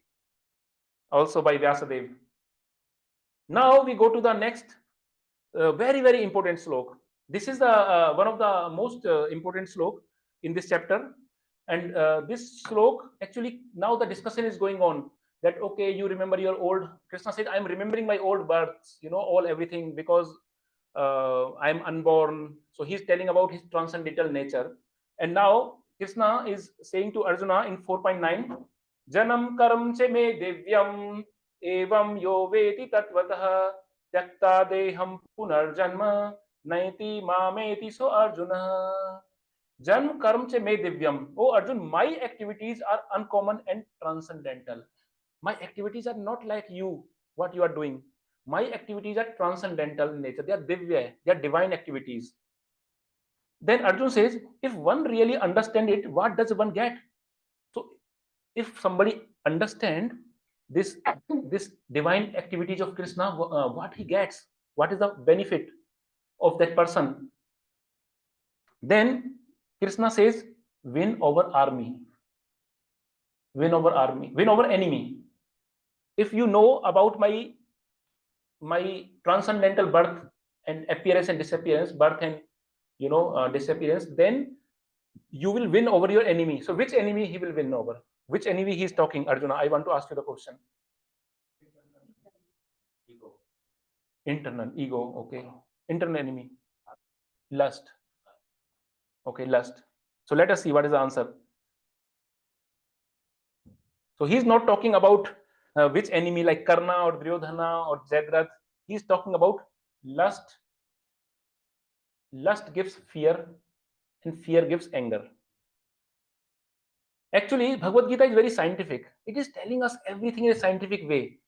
also by Vyasadev. Now we go to the next very, very important slok. This is the one of the most important slok in this chapter. And this slok, actually, now the discussion is going on that, okay, you remember your old, Krishna said, I'm remembering my old births, all everything, because I'm unborn. So he's telling about his transcendental nature. And now Krishna is saying to Arjuna in 4.9, Janam karam che me divyam evam yo veti tatvatah tyakta deham punarjanma naiti mameti. So Arjuna, Janam karam che me divyam. Oh Arjun, my activities are uncommon and transcendental. My activities are not like you, what you are doing. My activities are transcendental in nature. They are divya, they are divine activities. Then Arjun says, if one really understands it, what does one get? So if somebody understand this divine activities of Krishna, what he gets, what is the benefit of that person? Then Krishna says, win over army, win over army, win over enemy. If you know about my transcendental birth and appearance and disappearance, birth and disappearance, then you will win over your enemy. So which enemy he will win over? Which enemy he is talking, Arjuna? I want to ask you the question. Ego. Internal ego. Okay. Internal enemy. Lust. Okay, lust. So let us see what is the answer. So he's not talking about which enemy like Karna or Duryodhana or Jadrath. He's talking about lust. Lust gives fear, and fear gives anger. Actually, Bhagavad Gita is very scientific. It is telling us everything in a scientific way.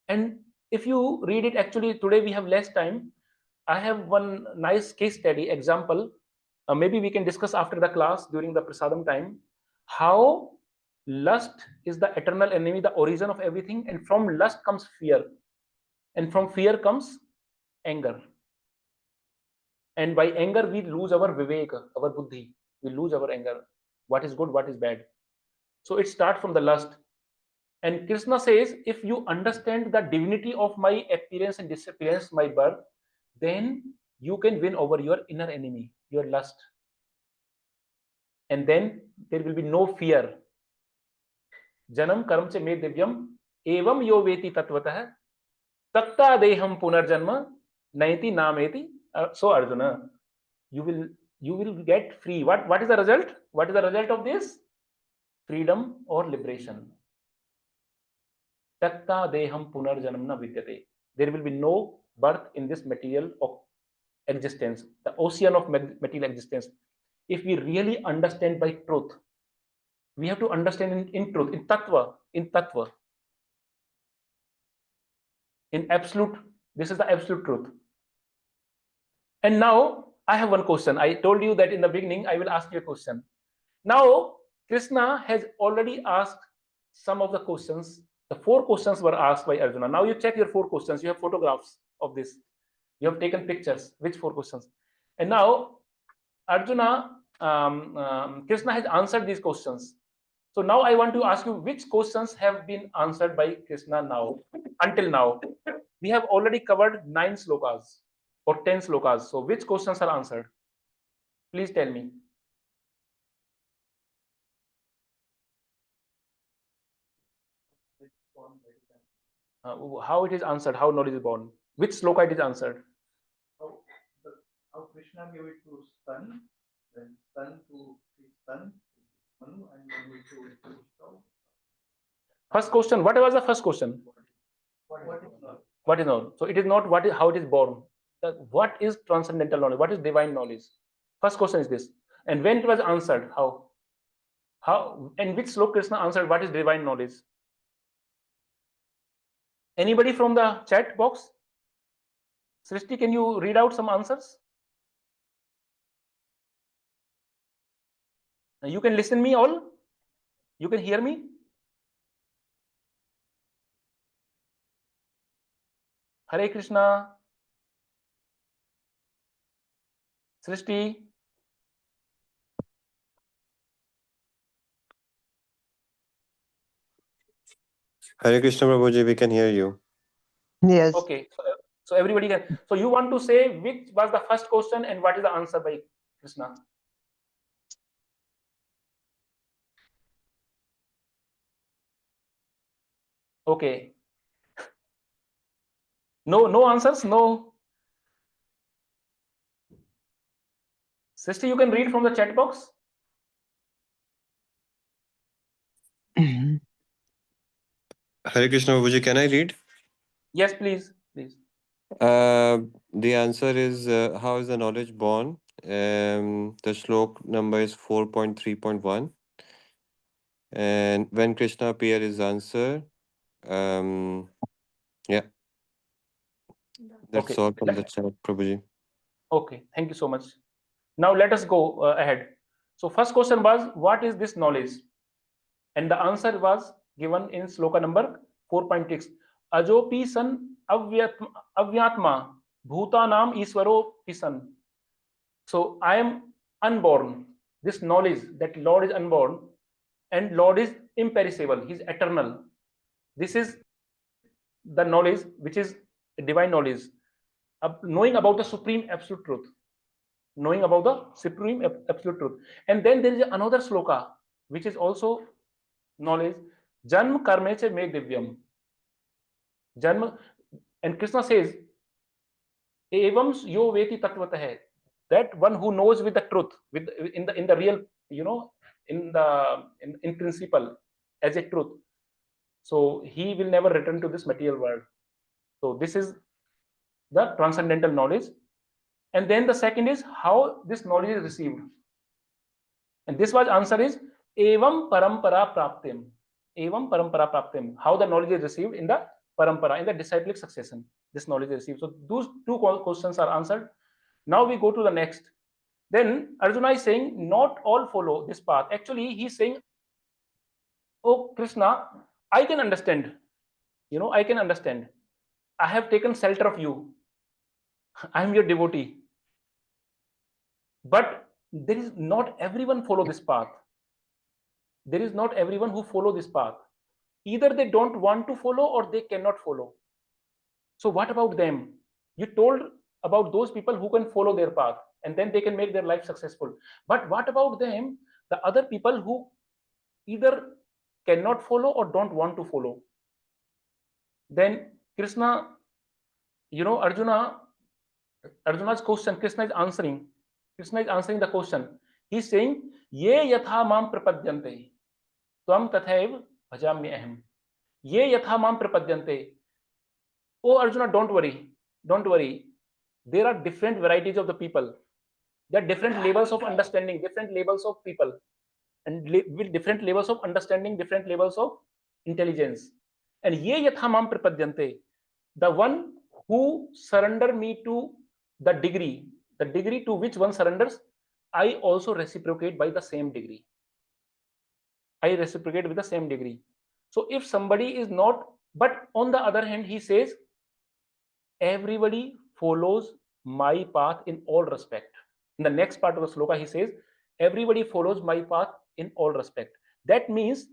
And if you read it, actually, today we have less time. I have one nice case study example. Maybe we can discuss after the class during the prasadam time how lust is the eternal enemy, the origin of everything. And from lust comes fear. And from fear comes anger. And by anger, we lose our viveka, our buddhi. We lose our anger. What is good, what is bad. So it starts from the lust. And Krishna says, if you understand the divinity of my appearance and disappearance, my birth, then you can win over your inner enemy, your lust. And then there will be no fear. Janam karam che me divyam evam yo veti tatvatah takta deham punarjanma naiti nameti. So Arjuna, you will get free. What is the result? What is the result of this? Freedom or liberation. Takta deham punarjanam na vidyate. There will be no birth in this material of existence, the ocean of material existence. If we really understand by truth, we have to understand in truth, in tattva, in absolute. This is the absolute truth. And now I have one question. I told you that in the beginning I will ask you a question. Now Krishna has already asked some of the questions. The 4 questions were asked by Arjuna. Now you check your 4 questions. You have photographs of this. You have taken pictures. Which 4 questions? And now Arjuna, Krishna has answered these questions. So now I want to ask you, which questions have been answered by Krishna now, until now? We have already covered 9 slokas or 10 slokas. So which questions are answered? Please tell me. How it is answered, how knowledge is born, which sloka it is answered. How Krishna gave it to Sun, then Sun to his son, Manu, and Manu to Vishnu. First question, what was the first question? What is not? What is known? So it is not what is, how it is born. What is transcendental knowledge? What is divine knowledge? First question is this. And when it was answered, how? And which sloka Krishna answered what is divine knowledge? Anybody from the chat box? Srishti, can you read out some answers? You can listen me all? You can hear me? Hare Krishna. Srishti. Hare Krishna Prabhuji, we can hear you. Yes. Okay. So everybody can. So you want to say which was the first question and what is the answer by Krishna? Okay. No answers? No. Sister, you can read from the chat box. Hare Krishna Prabhuji, can I read? Yes, please. Please. The answer is how is the knowledge born? The shlok number is 4.3.1. And when Krishna appear is answer. Yeah. That's Okay. all from the chat, Prabhuji. Okay. Thank you so much. Now let us go ahead. So first question was, what is this knowledge? And the answer was given in sloka number 4.6. Ajopi san avyatma bhutanam iswaro pisan. So I am unborn. This knowledge that Lord is unborn and Lord is imperishable. He is eternal. This is the knowledge which is divine knowledge. Knowing about the supreme absolute truth. Knowing about the supreme absolute truth. And then there is another sloka which is also knowledge. Janma karme che me divyam. Janma, and Krishna says, evam yo veti tatvatah. That one who knows with the truth, with in the real, in principle, as a truth. So he will never return to this material world. So this is the transcendental knowledge. And then the second is how this knowledge is received. And this was answer is evam parampara praptim. Evam parampara praptim. How the knowledge is received in the parampara, in the disciplic succession. This knowledge is received. So those two questions are answered. Now we go to the next. Then Arjuna is saying, not all follow this path. Actually, he's saying, oh Krishna, I can understand. I can understand. I have taken shelter of you. I am your devotee. But there is not everyone follow this path. There is not everyone who follow this path. Either they don't want to follow or they cannot follow. So what about them? You told about those people who can follow their path and then they can make their life successful. But what about them, the other people who either cannot follow or don't want to follow? Then Krishna, Arjuna's question, Krishna is answering the question. He's saying, ye yatha mam prapadyante tvam tathaiv bhajami aham. Ye yatha mam prapadyante. Oh Arjuna, don't worry. There are different varieties of the people. There are different levels of understanding, different levels of people, and with different levels of understanding, different levels of intelligence. And ye yatha mam prapadyante, the one who surrender me to the degree to which one surrenders, I also reciprocate by the same degree. I reciprocate with the same degree. So if somebody is not, but on the other hand, he says, everybody follows my path in all respect. In the next part of the sloka, he says, everybody follows my path in all respect. That means,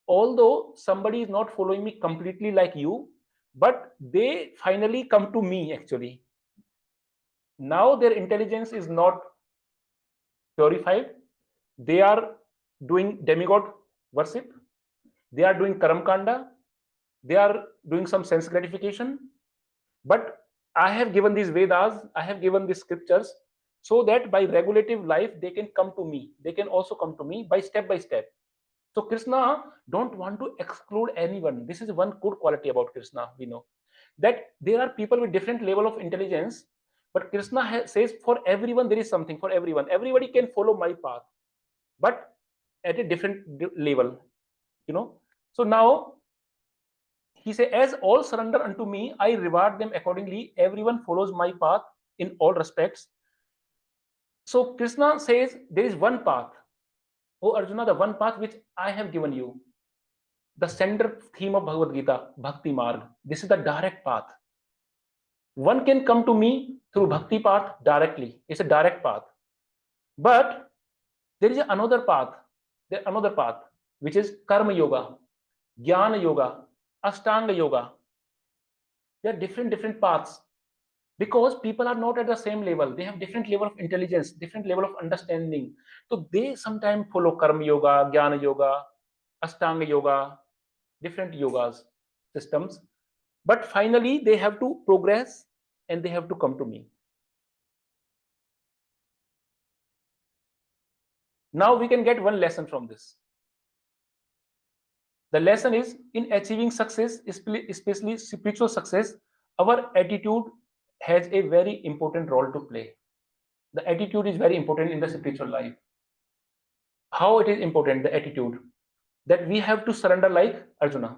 although somebody is not following me completely like you, but they finally come to me actually. Now their intelligence is not purified, they are doing demigod worship, they are doing karamkanda, they are doing some sense gratification. But I have given these Vedas, I have given these scriptures, so that by regulative life they can come to me. They can also come to me by step by step. So Krishna don't want to exclude anyone. This is one good quality about Krishna. We know that there are people with different level of intelligence, but Krishna says for everyone there is something for everyone. Everybody can follow my path, but at a different level. So now he says, as all surrender unto me, I reward them accordingly. Everyone follows my path in all respects. So Krishna says there is one path. Oh Arjuna, the one path which I have given you. The center theme of Bhagavad Gita, Bhakti Marg. This is the direct path. One can come to me through Bhakti path directly. It's a direct path. But there is another path. Which is Karma Yoga, Jnana Yoga, Ashtanga Yoga. There are different paths, because people are not at the same level. They have different level of intelligence, different level of understanding. So they sometimes follow Karma Yoga, Jnana Yoga, Ashtanga Yoga, different yogas systems. But finally, they have to progress and they have to come to me. Now we can get one lesson from this. The lesson is, in achieving success, especially spiritual success, our attitude has a very important role to play. The attitude is very important in the spiritual life. How it is important, the attitude? That we have to surrender like Arjuna.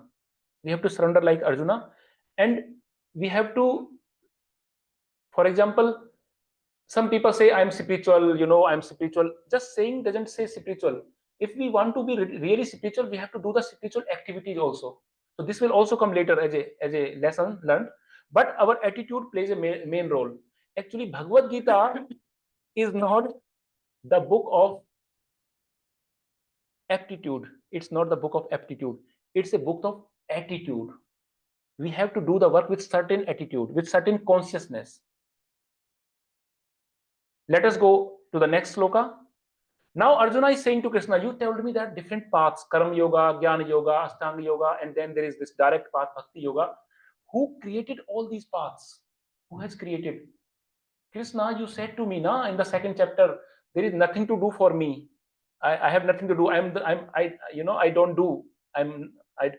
We have to surrender like Arjuna, and we have to, for example, some people say I'm spiritual, I'm spiritual. Just saying doesn't say spiritual. If we want to be really spiritual, we have to do the spiritual activities also. So this will also come later as a lesson learned. But our attitude plays a main role. Actually, Bhagavad Gita is not the book of aptitude. It's not the book of aptitude. It's a book of attitude. We have to do the work with certain attitude, with certain consciousness. Let us go to the next sloka. Now Arjuna is saying to Krishna, you told me that different paths, Karma Yoga, Jnana Yoga, Ashtanga Yoga, and then there is this direct path, Bhakti Yoga. Who created all these paths? Who has created? Krishna, you said to me in the second chapter, there is nothing to do for me. I have nothing to do. I don't do. I'm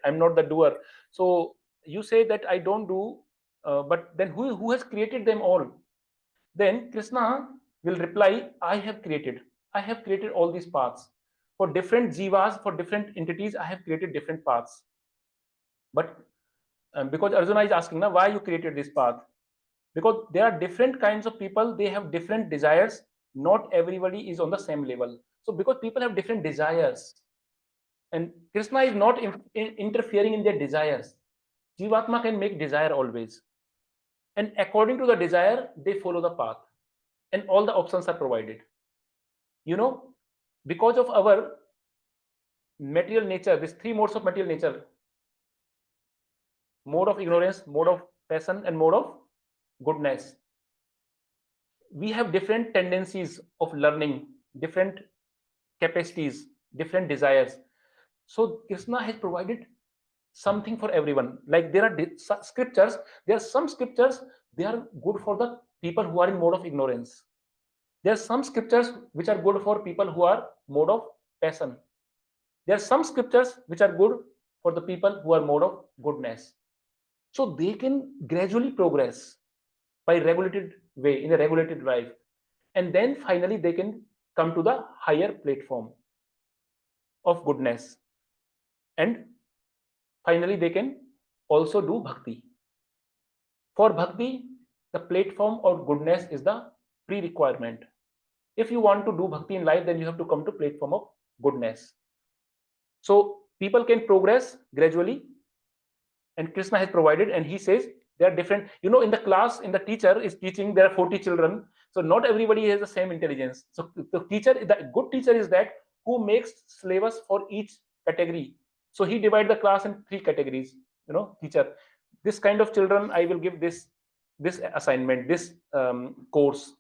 not the doer. So you say that I don't do, but then who has created them all? Then Krishna will reply, I have created all these paths. For different jivas, for different entities, I have created different paths. But because Arjuna is asking, why you created this path? Because there are different kinds of people, they have different desires. Not everybody is on the same level. So because people have different desires, and Krishna is not interfering in their desires. Jivatma can make desire always. And according to the desire, they follow the path. And all the options are provided. Because of our material nature, these three modes of material nature: mode of ignorance, mode of passion, and mode of goodness. We have different tendencies of learning, different capacities, different desires. So Krishna has provided something for everyone. Like there are scriptures, there are some scriptures, they are good for the people who are in mode of ignorance. There are some scriptures which are good for people who are mode of passion. There are some scriptures which are good for the people who are mode of goodness. So they can gradually progress by regulated way, in a regulated life. And then finally they can come to the higher platform of goodness. And finally they can also do bhakti. For bhakti, the platform of goodness is the pre-requirement. If you want to do bhakti in life, then you have to come to platform of goodness. So people can progress gradually, and Krishna has provided, and he says there are different, in the class, in the teacher is teaching, there are 40 children. So not everybody has the same intelligence. So the good teacher is that who makes syllabus for each category. So he divides the class in 3 categories, teacher. This kind of children, I will give this assignment, this course.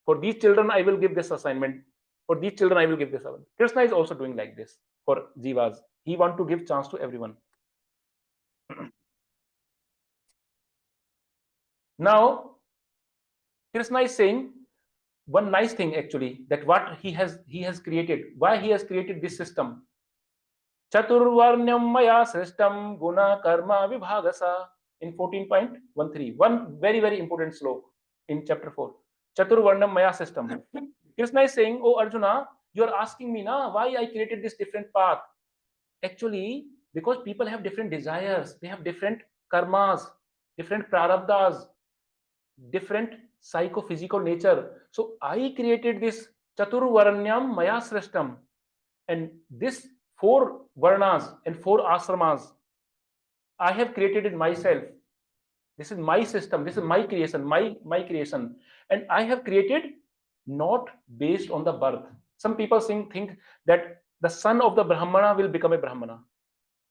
For these children, I will give this assignment. For these children, I will give this one. Krishna is also doing like this for jivas. He want to give chance to everyone. Now, Krishna is saying one nice thing actually, that what he has created, why he has created this system. Chaturvarnyam maya srishtam guna karma vibhagasa in 14.13. One very, very important sloka in chapter 4. Chaturvarnyam maya system. Krishna is saying, oh Arjuna, you are asking me now why I created this different path. Actually, because people have different desires, they have different karmas, different prarabdhas, different psychophysical nature. So I created this Chaturvarnyam Maya Srishtam, and this 4 varnas and 4 ashramas I have created it myself. This is my system, this is my creation, my creation, and I have created not based on the birth. Some people think that the son of the Brahmana will become a Brahmana.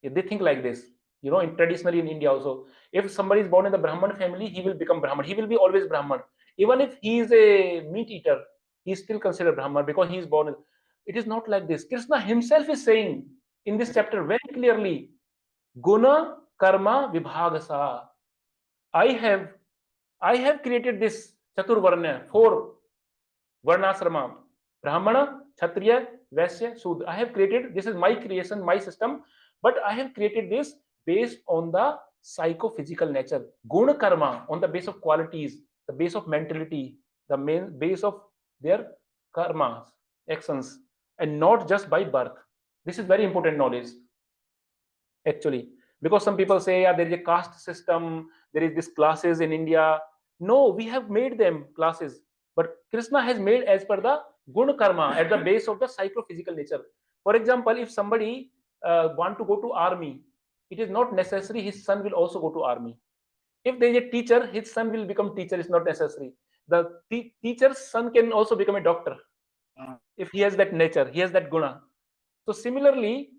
They think like this. You know, traditionally in India also, if somebody is born in the Brahman family, he will become Brahman. He will be always Brahman. Even if he is a meat eater, he is still considered Brahman because he is born. It is not like this. Krishna himself is saying in this chapter very clearly, Guna Karma Vibhagasa. I have created this Chaturvarna, 4 Varnasrama, Brahmana, Kshatriya, Vaishya, Sudra. I have created, this is my creation, my system, but I have created this based on the psychophysical nature. Guna karma, on the base of qualities, the base of mentality, the main base of their karmas, actions, and not just by birth. This is very important knowledge, actually. Because some people say, yeah, there is a caste system, there is this classes in India. No, we have made them classes, but Krishna has made as per the guna karma at the base of the psychophysical nature. For example, if somebody want to go to army, it is not necessary his son will also go to army. If there is a teacher, his son will become teacher. It's not necessary. The teacher's son can also become a doctor if he has that nature, he has that guna. So similarly,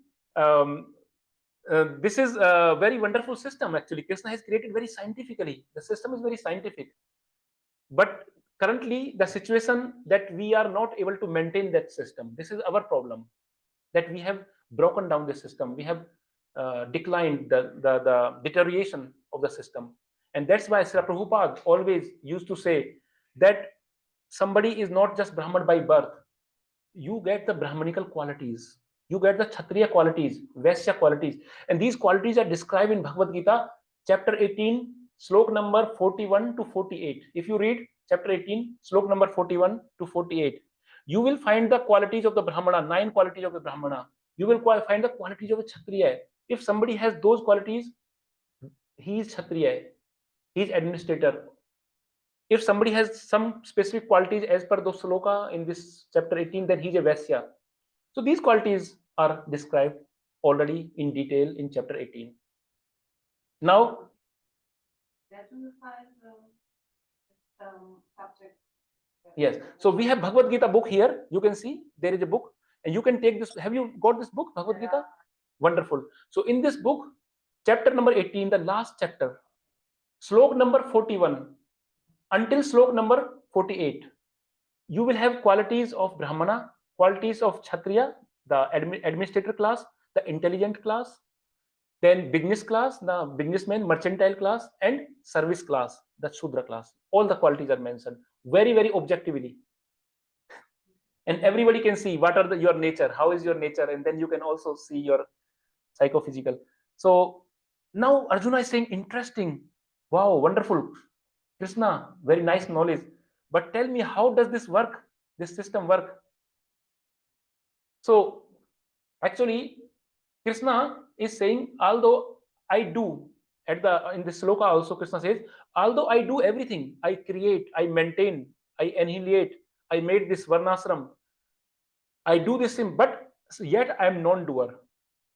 this is a very wonderful system. Actually, Krishna has created very scientifically. The system is very scientific, but currently the situation that we are not able to maintain that system. This is our problem, that we have broken down the system. We have declined the deterioration of the system, and that's why Srila Prabhupada always used to say that somebody is not just Brahman by birth. You get the Brahmanical qualities, you get the Kshatriya qualities, Vaishya qualities, and these qualities are described in Bhagavad Gita, chapter 18, slok number 41 to 48. If you read chapter 18, slok number 41 to 48, you will find the qualities of the Brahmana, 9 qualities of the Brahmana. You will find the qualities of the Kshatriya. If somebody has those qualities, he is Kshatriya, he is administrator. If somebody has some specific qualities as per the sloka in this chapter 18, then he's a Vaishya. So these qualities are described already in detail in chapter 18. Now, That will find subject. yes, so we have Bhagavad Gita book here. You can see there is a book, and you can take this. Have you got this book, Bhagavad Gita? Wonderful. So in this book, chapter number 18, the last chapter, slok number 41 until slok number 48, you will have qualities of Brahmana, qualities of Kshatriya, the administrator class, the intelligent class, then business class, the businessman, mercantile class, and service class, the Shudra class. All the qualities are mentioned very, very objectively. And everybody can see what are your nature, how is your nature, and then you can also see your psychophysical. So now Arjuna is saying, interesting, wow, wonderful, Krishna, very nice knowledge. But tell me, how does this work? This system work? So actually, Krishna is saying, although I do, in the sloka also Krishna says, although I do everything, I create, I maintain, I annihilate, I made this varnashram, I do this thing, but yet I am non-doer.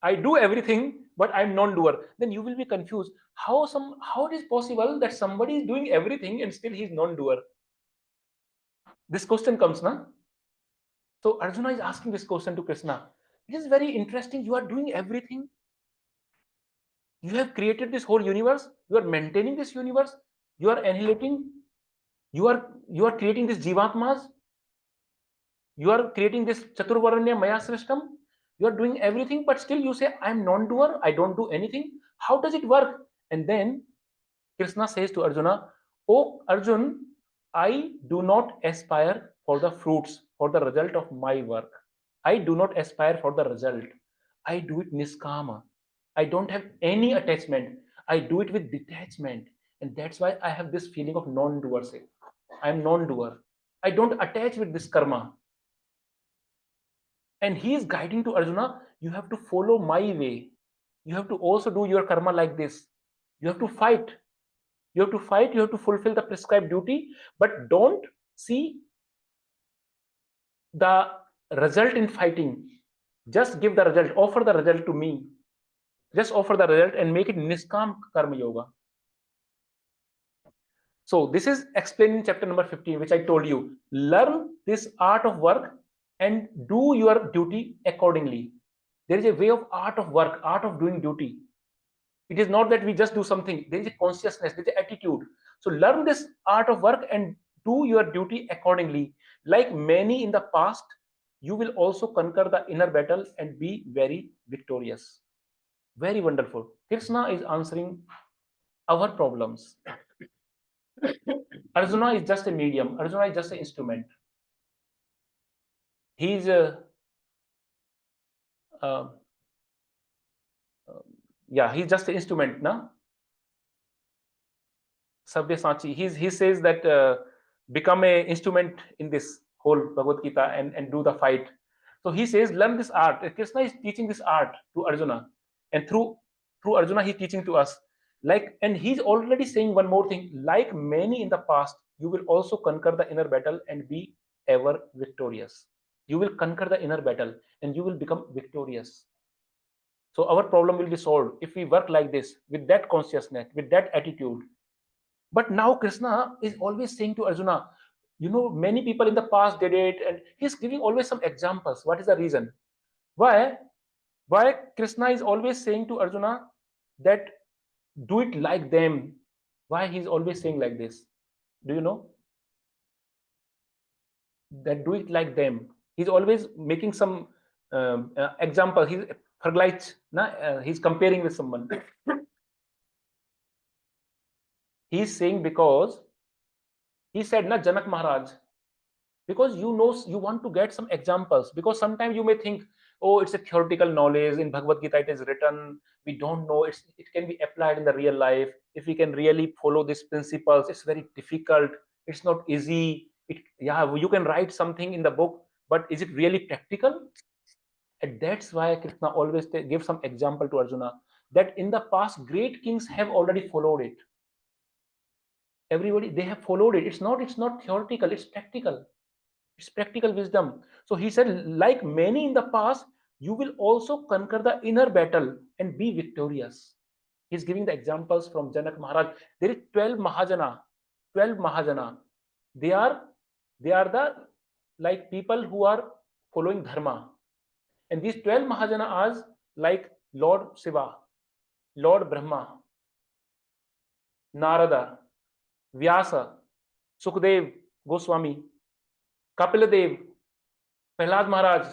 I do everything, but I am non-doer. Then you will be confused. How it is possible that somebody is doing everything and still he is non-doer? This question comes, na? So Arjuna is asking this question to Krishna. It is very interesting. You are doing everything. You have created this whole universe. You are maintaining this universe. You are annihilating. You are creating these jivatmas. You are creating this Chaturvaranya Maya system. You are doing everything, but still you say, I'm non-doer, I don't do anything. How does it work? And then Krishna says to Arjuna, Oh Arjun, I do not aspire for the fruits, for the result of my work. I do not aspire for the result. I do it niskama. I don't have any attachment. I do it with detachment. And that's why I have this feeling of non-doership. I am non-doer. I don't attach with this karma. And he is guiding to Arjuna, you have to follow my way. You have to also do your karma like this. You have to fight. You have to fight, you have to fulfill the prescribed duty, but don't see the result in fighting. Just give the result, offer the result to me. Just offer the result and make it Niskam Karma Yoga. So this is explained in chapter number 15, which I told you. Learn this art of work and do your duty accordingly. There is a way of art of work, art of doing duty. It is not that we just do something. There is a consciousness, there is an attitude. So learn this art of work and do your duty accordingly. Like many in the past, you will also conquer the inner battle and be very victorious. Very wonderful. Krishna is answering our problems. Arjuna is just a medium. Arjuna is just an instrument. He's uh, yeah, he's just an instrument, na? Sabyasachi. He says that become a instrument in this whole Bhagavad Gita and do the fight. So he says, learn this art. Krishna is teaching this art to Arjuna, and through Arjuna, he's teaching to us. Like, and he's already saying one more thing. Like many in the past, you will also conquer the inner battle and be ever victorious. You will conquer the inner battle and you will become victorious. So our problem will be solved if we work like this, with that consciousness, with that attitude. But now Krishna is always saying to Arjuna, you know, many people in the past did it, and he's giving always some examples. What is the reason? Why? Why Krishna is always saying to Arjuna that do it like them? Why he's always saying like this? Do you know? That do it like them. He's always making some example. He's vergleicht, he's comparing with someone. He's saying because he said, na Janak Maharaj, because you know you want to get some examples, because sometimes you may think, oh, it's a theoretical knowledge, in Bhagavad Gita it is written, we don't know, it can be applied in the real life. If we can really follow these principles, it's very difficult, it's not easy. Yeah, you can write something in the book, but is it really practical? And that's why Krishna always gives some example to Arjuna, that in the past great kings have already followed it. Everybody, they have followed it. It's not theoretical, it's practical. It's practical wisdom. So he said, like many in the past, you will also conquer the inner battle and be victorious. He's giving the examples from Janak Maharaj. There is 12 Mahajana. 12 Mahajana. They are the like people who are following dharma. And these 12 Mahajana are like Lord Shiva, Lord Brahma, Narada, Vyasa, Sukdev Goswami, Kapiladev, Prahlad Maharaj.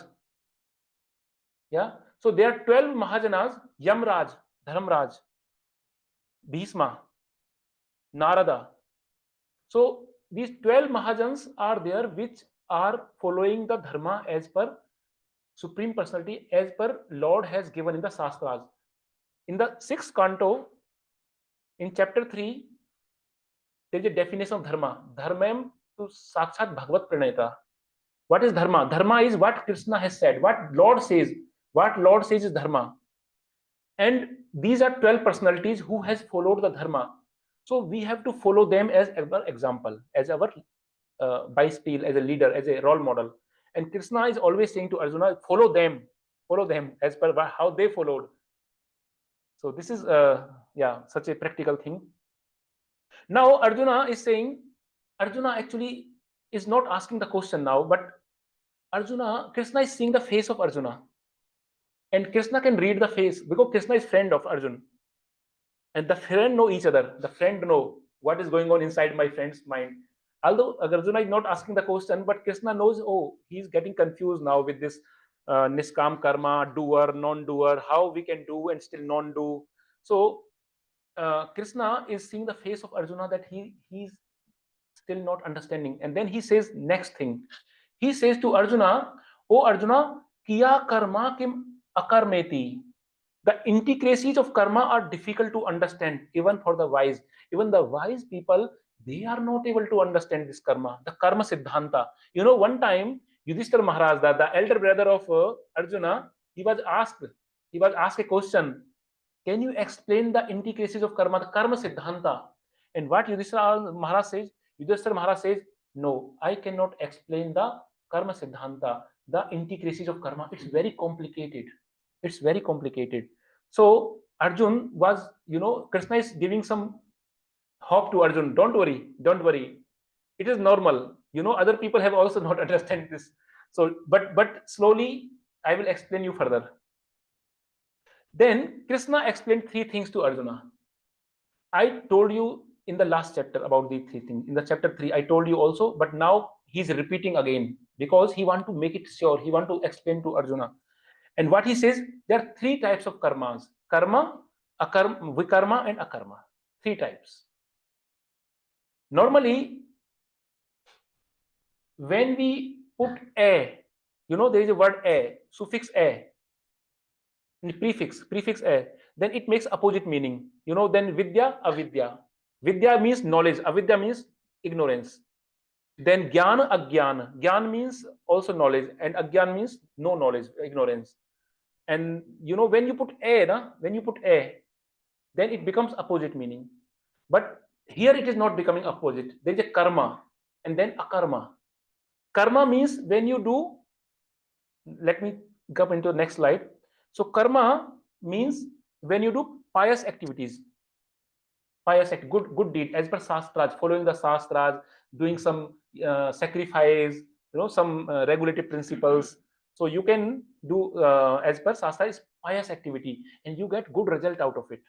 Yeah. So there are 12 Mahajanas: Yamraj, Dharmraj, Bhishma, Narada. So these 12 Mahajans are there which are following the Dharma as per Supreme Personality, as per Lord has given in the Shastras. In the 6th canto, in chapter 3, there is a definition of Dharma. Dharmam to Sakshat Bhagavat Praneta. What is Dharma? Dharma is what Krishna has said, what Lord says. What Lord says is Dharma. And these are 12 personalities who has followed the Dharma. So we have to follow them as our example, as our Baispil, as a leader, as a role model. And Krishna is always saying to Arjuna, follow them as per how they followed. So this is such a practical thing. Now Arjuna is saying, Arjuna actually is not asking the question now, but Krishna is seeing the face of Arjuna. And Krishna can read the face because Krishna is friend of Arjun. And the friend know each other. The friend know what is going on inside my friend's mind. Although Arjuna is not asking the question, but Krishna knows, oh, he's getting confused now with this niskam karma, doer, non-doer, how we can do and still non-do. So Krishna is seeing the face of Arjuna that he's still not understanding. And then he says next thing. He says to Arjuna, oh Arjuna, kiya karma kim akarmeti. The intricacies of karma are difficult to understand, even for the wise. Even the wise people, they are not able to understand this karma, the karma siddhanta. You know, one time, Yudhishthira Maharaj, the elder brother of Arjuna, he was asked a question. Can you explain the intricacies of karma, the karma siddhanta? And what Yudhishthira Maharaj says? Yudhishthira Maharaj says, no, I cannot explain the karma siddhanta, the intricacies of karma. It's very complicated. It's very complicated. So Arjun was, Krishna is giving some hope to Arjun. Don't worry, don't worry. It is normal. Other people have also not understand this. So, but slowly I will explain you further. Then Krishna explained three things to Arjuna. I told you in the last chapter about these three things. In the chapter 3, I told you also, but now he's repeating again because he want to make it sure. He want to explain to Arjuna. And what he says, there are three types of karmas: karma, akarma, vikarma, and akarma. Three types. Normally, when we put a, there is a word a, suffix a, prefix a, then it makes opposite meaning. Then vidya, avidya. Vidya means knowledge, avidya means ignorance. Then jnana, agyan. Gyan means also knowledge, and agyan means no knowledge, ignorance. And when you put a, then it becomes opposite meaning. But here it is not becoming opposite. There is a karma and then akarma. Karma means when you do, let me come into the next slide. So karma means when you do pious activities, good deed as per shastras, following the shastras, doing some sacrifice, some regulative principles. So you can do as per shastra is pious activity, and you get good result out of it.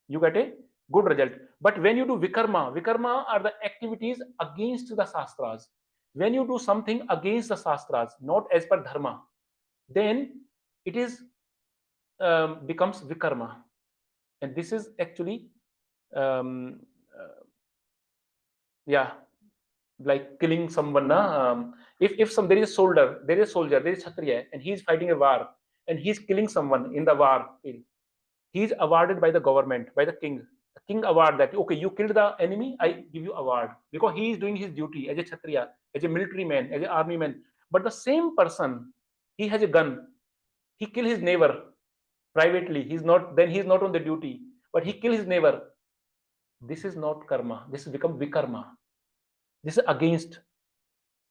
You get a good result. But when you do vikarma are the activities against the shastras. When you do something against the shastras, not as per dharma, then it is becomes vikarma, and this is actually like killing someone. If there is a soldier, there is kshatriya, and he is fighting a war, and he is killing someone in the war field, he is awarded by the government, by the king. The king award that, okay, you killed the enemy, I give you award, because he is doing his duty as a kshatriya, as a military man, as an army man. But the same person, he has a gun, he kill his neighbor privately. He is not on the duty, but he kill his neighbor. This is not karma. This has become vikarma. This is against.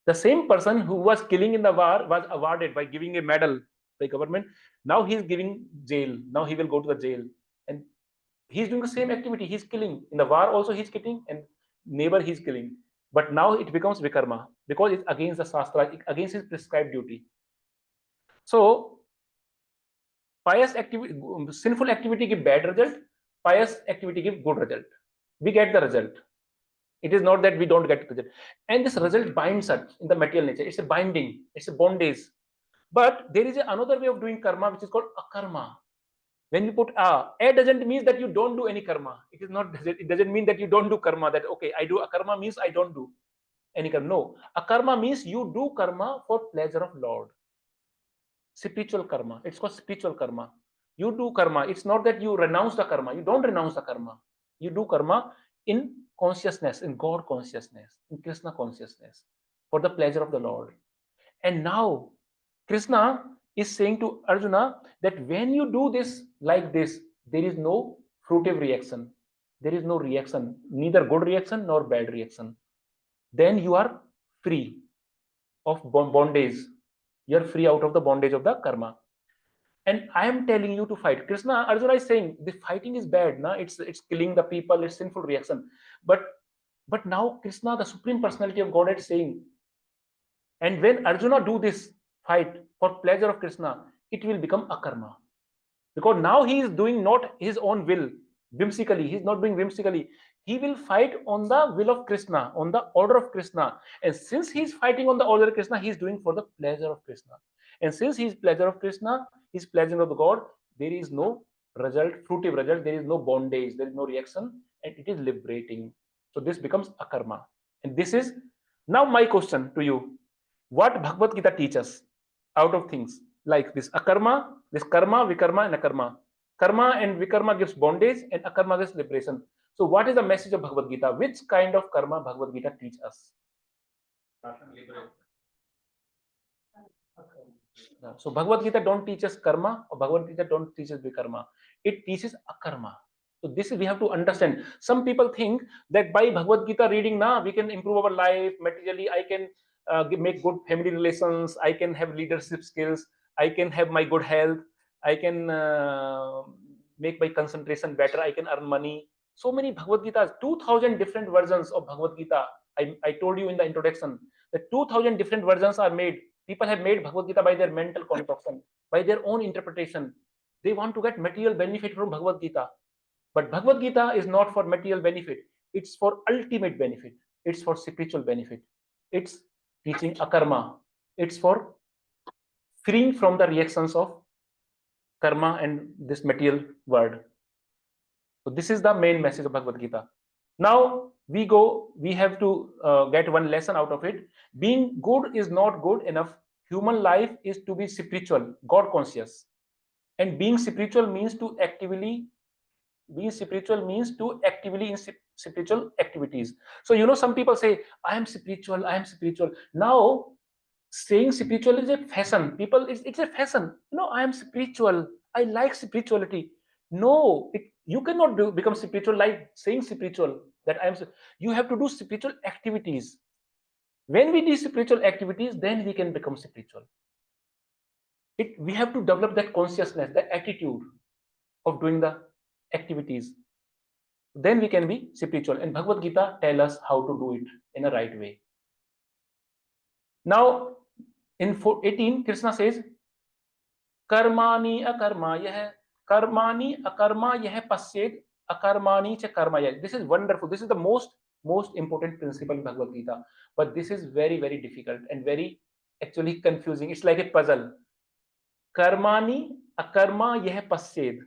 The same person who was killing in the war was awarded by giving a medal by government. Now he is giving jail. Now he will go to the jail, and he is doing the same activity. He is killing in the war also. He is killing, and neighbor he is killing. But now it becomes vikarma because it's against the shastra, against his prescribed duty. So pious activity, sinful activity give bad result. Pious activity give good result. We get the result. It is not that we don't get the result. And this result binds us in the material nature. It's a binding. It's a bondage. But there is another way of doing karma, which is called akarma. When you put a doesn't mean that you don't do any karma. It is not. It doesn't mean that you don't do karma. That okay, I do akarma means I don't do any karma. No, akarma means you do karma for pleasure of Lord. Spiritual karma. It's called spiritual karma. You do karma. It's not that you renounce the karma. You don't renounce the karma. You do karma in consciousness, in God consciousness, in Krishna consciousness, for the pleasure of the Lord. And now Krishna is saying to Arjuna that when you do this like this, there is no fruitive reaction. There is no reaction, neither good reaction nor bad reaction. Then you are free of bondage. You are free out of the bondage of the karma. And I am telling you to fight. Arjuna is saying the fighting is bad. Na? It's killing the people. It's sinful reaction. But now Krishna, the Supreme Personality of Godhead, is saying, and when Arjuna do this fight for pleasure of Krishna, it will become akarma. Because now he is doing not his own will, whimsically. He is not doing whimsically. he will fight on the will of Krishna, on the order of Krishna. And since he's fighting on the order of Krishna, he's doing for the pleasure of Krishna. And since he's pleasure of Krishna, he's pleasure of the God, there is no result, fruitive result, there is no bondage, there is no reaction, and it is liberating. So this becomes akarma. And this is now my question to you. What Bhagavad Gita teaches out of things like this akarma, this karma, vikarma, and akarma. Karma and vikarma gives bondage, and akarma gives liberation. So what is the message of Bhagavad Gita? Which kind of karma Bhagavad Gita teach us? So Bhagavad Gita don't teach us karma, or Bhagavad Gita don't teach us vikarma. It teaches akarma. So this is, we have to understand. Some people think that by Bhagavad Gita reading, now we can improve our life materially. I can make good family relations. I can have leadership skills. I can have my good health. I can make my concentration better. I can earn money. So many Bhagavad Gitas, 2000 different versions of Bhagavad Gita. I told you in the introduction that 2000 different versions are made. People have made Bhagavad Gita by their mental concoction, by their own interpretation. They want to get material benefit from Bhagavad Gita. But Bhagavad Gita is not for material benefit. It's for ultimate benefit. It's for spiritual benefit. It's teaching akarma. It's for freeing from the reactions of karma and this material world. So this is the main message of Bhagavad Gita. Now we have to get one lesson out of it. Being good is not good enough. Human life is to be spiritual, God conscious. And being spiritual means to actively in spiritual activities. So some people say, I am spiritual. Now saying spiritual is a fashion. People, it's a fashion. I am spiritual. I like spirituality. No, you cannot become spiritual like saying spiritual. That you have to do spiritual activities. When we do spiritual activities, then we can become spiritual. We have to develop that consciousness, that attitude of doing the activities. Then we can be spiritual. And Bhagavad Gita tell us how to do it in a right way. Now, in 18, Krishna says, Karmani akarma yah, karmani akarma yah pasyed, akarmani cha karma yah. This is wonderful. This is the most important principle in Bhagavad Gita. But this is very, very difficult and very actually confusing. It's like a puzzle. Karmani akarma yah pasyed.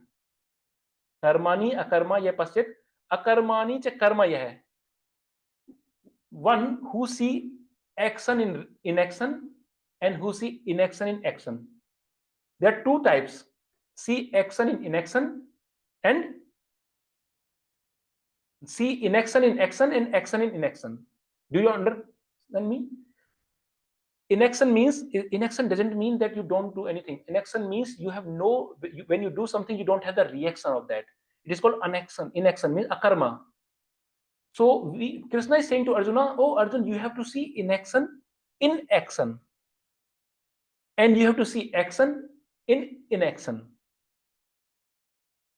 Karmani akarma yah pasyed, akarmani cha karma yah. One who see action in inaction and who see inaction in action. There are two types: see action in inaction and see inaction in action and action in inaction. Do you understand me? Inaction doesn't mean that you don't do anything. Inaction means you have when you do something, you don't have the reaction of that. It is called inaction. Inaction means akarma. So Krishna is saying to Arjuna, oh Arjun, you have to see inaction in action. And you have to see action in inaction.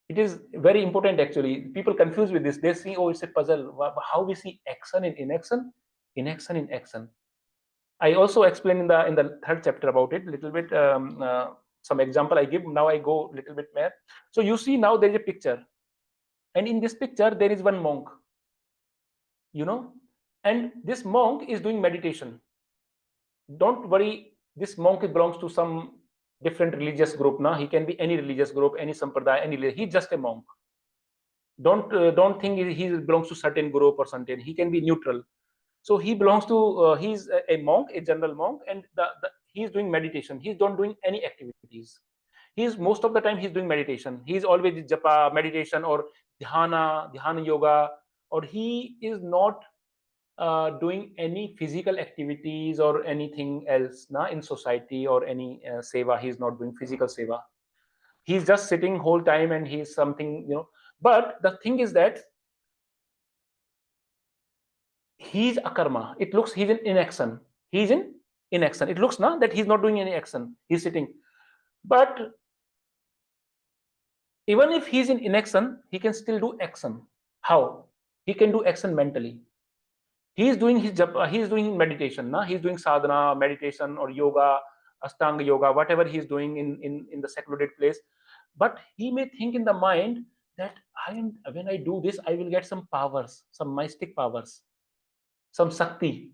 It is very important actually. People confuse with this. They see, oh, it's a puzzle. How we see action in inaction, inaction in action. I also explained in the third chapter about it a little bit. Some example I give. Now I go a little bit more. So you see now there is a picture. And in this picture, there is one monk. And this monk is doing meditation. Don't worry, this monk belongs to some different religious group. Now he can be any religious group, any sampradaya, he's just a monk. Don't think he belongs to certain group or something. He can be neutral. So he belongs to he's a monk, a general monk, and he's doing meditation. He's not doing any activities. Most of the time he's doing meditation. He's always japa, meditation, or dhyana yoga, or he is not doing any physical activities or anything else in society or any seva. He's not doing physical seva. He's just sitting whole time and he's something, But the thing is that he's akarma. It looks he's in inaction. He's in inaction. It looks that he's not doing any action. He's sitting. But even if he's in inaction, he can still do action. How? He can do action mentally. He's doing his japa, he's doing meditation. He's doing sadhana, meditation, or yoga, Ashtanga yoga, whatever he's doing in the secluded place. But he may think in the mind that when I do this, I will get some powers, some mystic powers, some Shakti.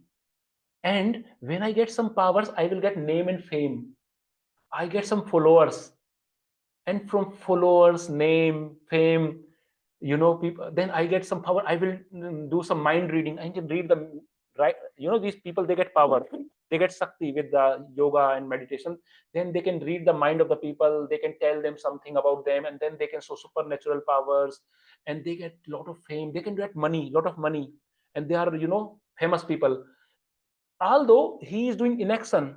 And when I get some powers, I will get name and fame. I get some followers. And from followers, name, fame, people, then I get some power. I will do some mind reading. I can read the right. These people, they get power. They get Shakti with the yoga and meditation. Then they can read the mind of the people. They can tell them something about them, and then they can show supernatural powers, and they get a lot of fame. They can get money, lot of money, and they are famous people. Although he is doing inaction,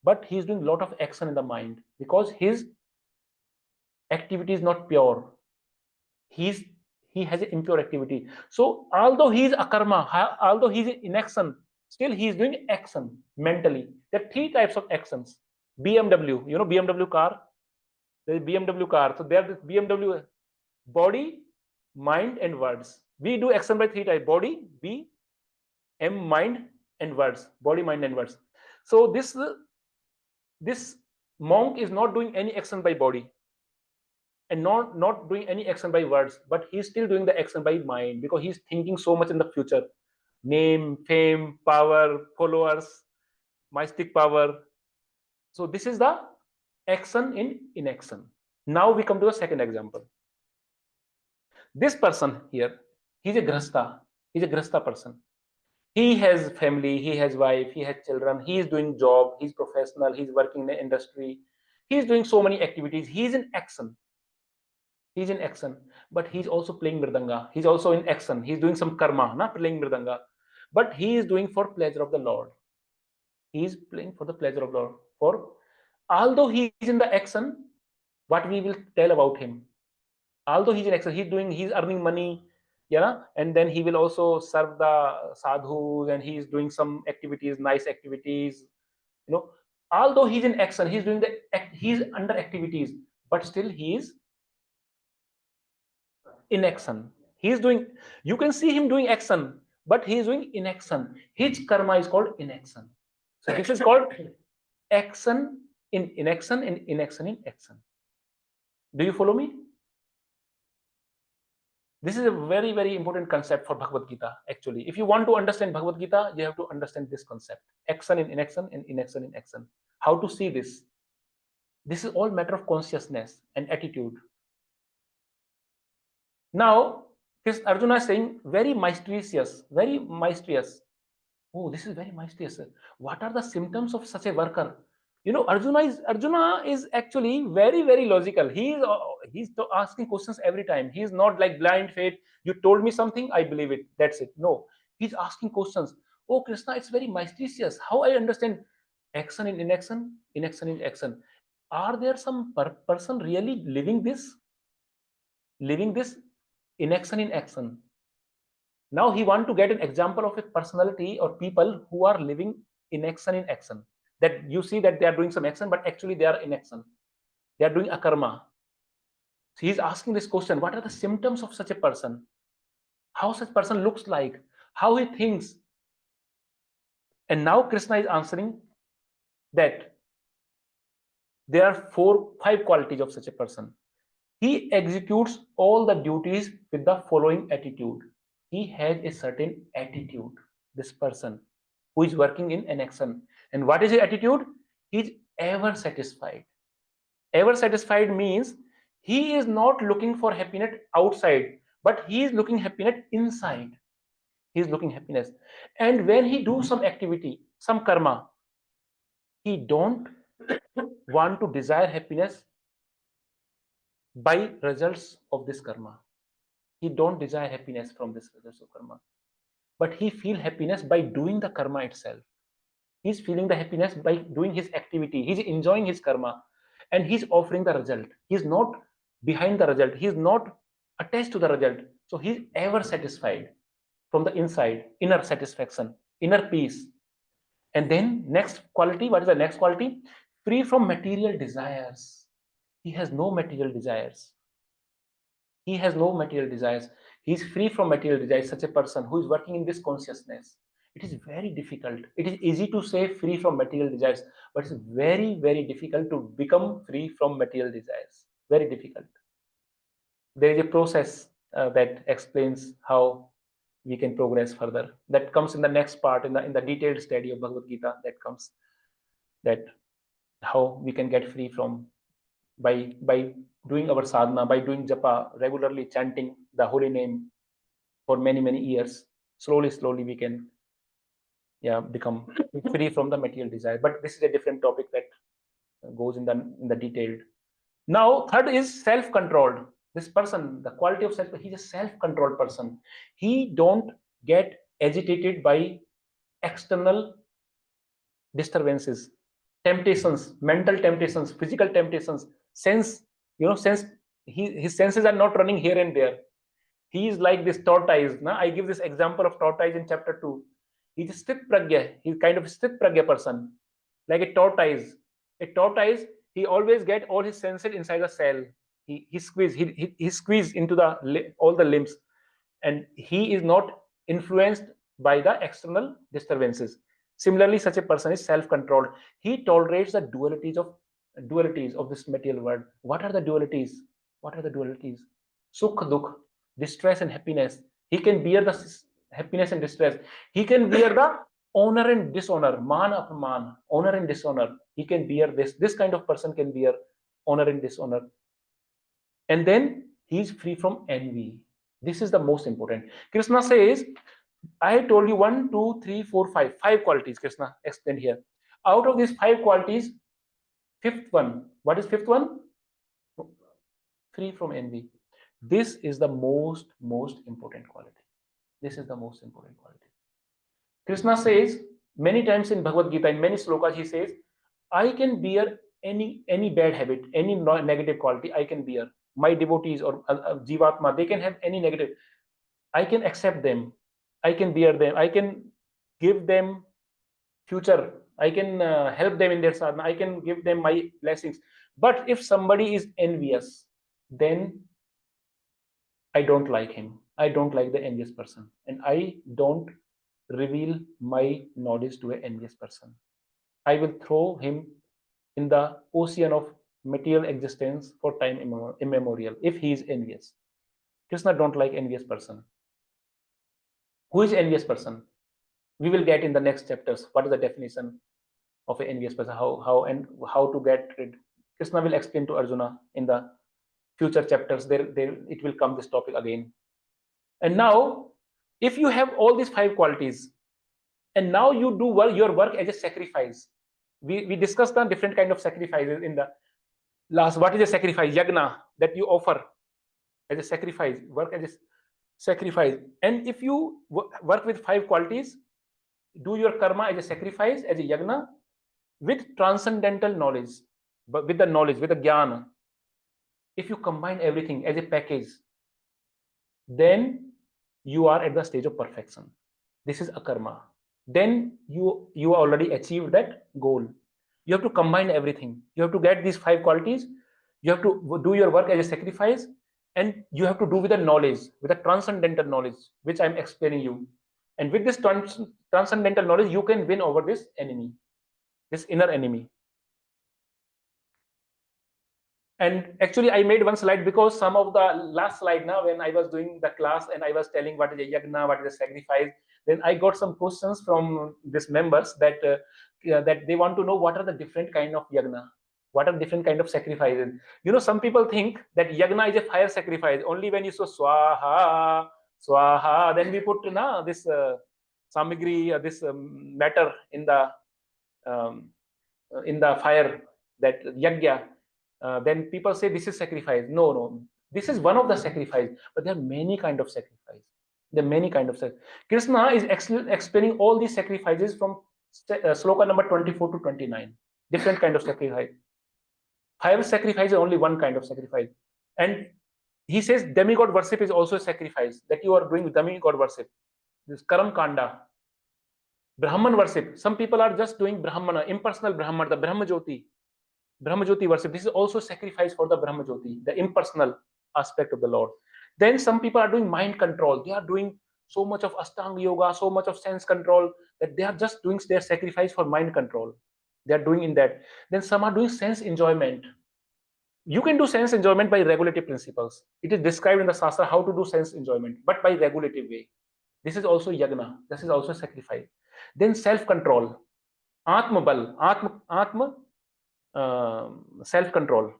but he is doing a lot of action in the mind because his activity is not pure. He has an impure activity. So although he is akarma, although he is in action, still he is doing action mentally. There are three types of actions. BMW, BMW car. There is BMW car. So there is BMW body, mind, and words. We do action by three types: body, mind, and words. Body, mind, and words. So this monk is not doing any action by body and not doing any action by words, but he's still doing the action by mind because he's thinking so much in the future: name, fame, power, followers, mystic power. So this is the action in inaction. Now we come to the second example. This person here, he's a grasta person. He has family, he has wife, he has children, he is doing job, he's professional, he's working in the industry, he's doing so many activities, he's in action. He's in action, but he's also playing mridanga. He's also in action. He's doing some karma, not playing mridanga, but he is doing for pleasure of the Lord. He is playing for the pleasure of the Lord. For although he is in the action, what we will tell about him? Although he's in action, he's earning money, and then he will also serve the sadhus, and he's doing some activities, nice activities. Although he's in action, he's under activities, but still he is inaction. He's doing, you can see him doing action, but he is doing inaction. His karma is called inaction. So this is called action in inaction and inaction in action. Do you follow me? This is a very, very important concept for Bhagavad Gita, actually. If you want to understand Bhagavad Gita, you have to understand this concept: action in inaction and inaction in action. How to see this? This is all matter of consciousness and attitude. Now, Arjuna is saying, very mysterious, very mysterious. Oh, this is very mysterious. What are the symptoms of such a worker? Arjuna is actually very, very logical. He's asking questions every time. He's not like blind faith. You told me something, I believe it. That's it. No, he's asking questions. Oh, Krishna, it's very mysterious. How I understand action in inaction, inaction in action. Are there some person really living this inaction in action? Now he want to get an example of a personality or people who are living inaction in action. That you see that they are doing some action, but actually they are in action. They are doing akarma. So he's asking this question: what are the symptoms of such a person? How such person looks like? How he thinks? And now Krishna is answering that there are 5 qualities of such a person. He executes all the duties with the following attitude. He has a certain attitude, this person who is working in an action. And what is his attitude? He is ever satisfied. Ever satisfied means he is not looking for happiness outside, but he is looking happiness inside. He is looking happiness. And when he do some activity, some karma, he don't want to desire happiness by results of this karma. He don't desire happiness from this results of karma, but he feel happiness by doing the karma itself. He's feeling the happiness by doing his activity. He's enjoying his karma, and he's offering the result. He's not behind the result. He's not attached to the result. So he's ever satisfied from the inside, inner satisfaction, inner peace. And then next quality, what is the next quality? Free from material desires. He has no material desires. He has no material desires. He is free from material desires. Such a person who is working in this consciousness. It is very difficult. It is easy to say free from material desires, but it's very, very difficult to become free from material desires. Very difficult. there is a process that explains how we can progress further. That comes in the next part, in the detailed study of Bhagavad Gita. That comes, that how we can get free from, by doing our sadhana, by doing japa, regularly chanting the holy name for many years. Slowly we can become free from the material desire. But this is a different topic that goes in the detailed. Now, third is self-controlled. This person, the quality of self, he's a self-controlled person. He don't get agitated by external disturbances, temptations, mental temptations, physical temptations, sense, sense. His senses are not running here and there. He is like this tortoise. I give this example of tortoise in chapter 2. He's a sthit pragya. He's kind of a sthit pragya person, like a tortoise. A tortoise, he always get all his senses inside the cell. He squeeze into all the limbs, and he is not influenced by the external disturbances. Similarly, such a person is self-controlled. He tolerates the dualities of this material world. What are the dualities? Sukh, dukh, distress and happiness. He can bear the happiness and distress. He can bear the honor and dishonor, man apman, honor and dishonor. He can bear this. This kind of person can bear honor and dishonor. And then he is free from envy. This is the most important. Krishna says, I told you 1, 2, 3, 4, 5. 5 qualities Krishna explained here. Out of these 5 qualities, fifth one. What is fifth one? Free from envy. This is the most important quality. This is the most important quality. Krishna says many times in Bhagavad Gita, in many slokas, he says, I can bear any bad habit, any negative quality, I can bear. My devotees or Jivatma, they can have any negative. I can accept them. I can bear them. I can give them future. I can help them in their sadhana. I can give them my blessings. But if somebody is envious, then I don't like him. I don't like the envious person. And I don't reveal my knowledge to an envious person. I will throw him in the ocean of material existence for time immemorial if he is envious. Krishna don't like envious person. Who is envious person? We will get in the next chapters. What is the definition of an envious person? How to get rid? Krishna will explain to Arjuna in the future chapters. There it will come this topic again. And now, if you have all these 5 qualities, and now you do your work as a sacrifice. We discussed the different kind of sacrifices in the last. What is a sacrifice? Yagna, that you offer as a sacrifice, work as a sacrifice. And if you work with 5 qualities, do your karma as a sacrifice, as a yagna, with transcendental knowledge, but with the knowledge, with the jnana. If you combine everything as a package, then you are at the stage of perfection. This is akarma. Then you already achieved that goal. You have to combine everything. You have to get these 5 qualities. You have to do your work as a sacrifice, and you have to do with the knowledge, with the transcendental knowledge, which I'm explaining you. And with this transcendental knowledge, you can win over this enemy, this inner enemy. And actually, I made one slide because some of the last slide now, when I was doing the class and I was telling what is a yagna, what is a sacrifice, then I got some questions from these members that that they want to know what are the different kind of yagna, what are different kind of sacrifices. Some people think that yagna is a fire sacrifice. Only when you say swaha, swaha, then we put this samagri, this matter in the fire, that yagya. Then people say this is sacrifice. No, this is one of the sacrifice, but there are many kind of sacrifice. Krishna is explaining all these sacrifices from sloka number 24 to 29. Different kind of sacrifice. 5 sacrifice is only one kind of sacrifice. And he says demigod worship is also a sacrifice, that you are doing demigod worship. This karam kanda. Brahman worship. Some people are just doing Brahmana, impersonal Brahman, the Brahmajyoti worship. This is also sacrifice for the Brahmajyoti, the impersonal aspect of the Lord. Then some people are doing mind control. They are doing so much of Ashtanga yoga, so much of sense control, that they are just doing their sacrifice for mind control. They are doing in that. Then some are doing sense enjoyment. You can do sense enjoyment by regulative principles. It is described in the Shastra how to do sense enjoyment, but by regulative way. This is also yagna. This is also sacrifice. Then self-control, atma bal, atma self-control,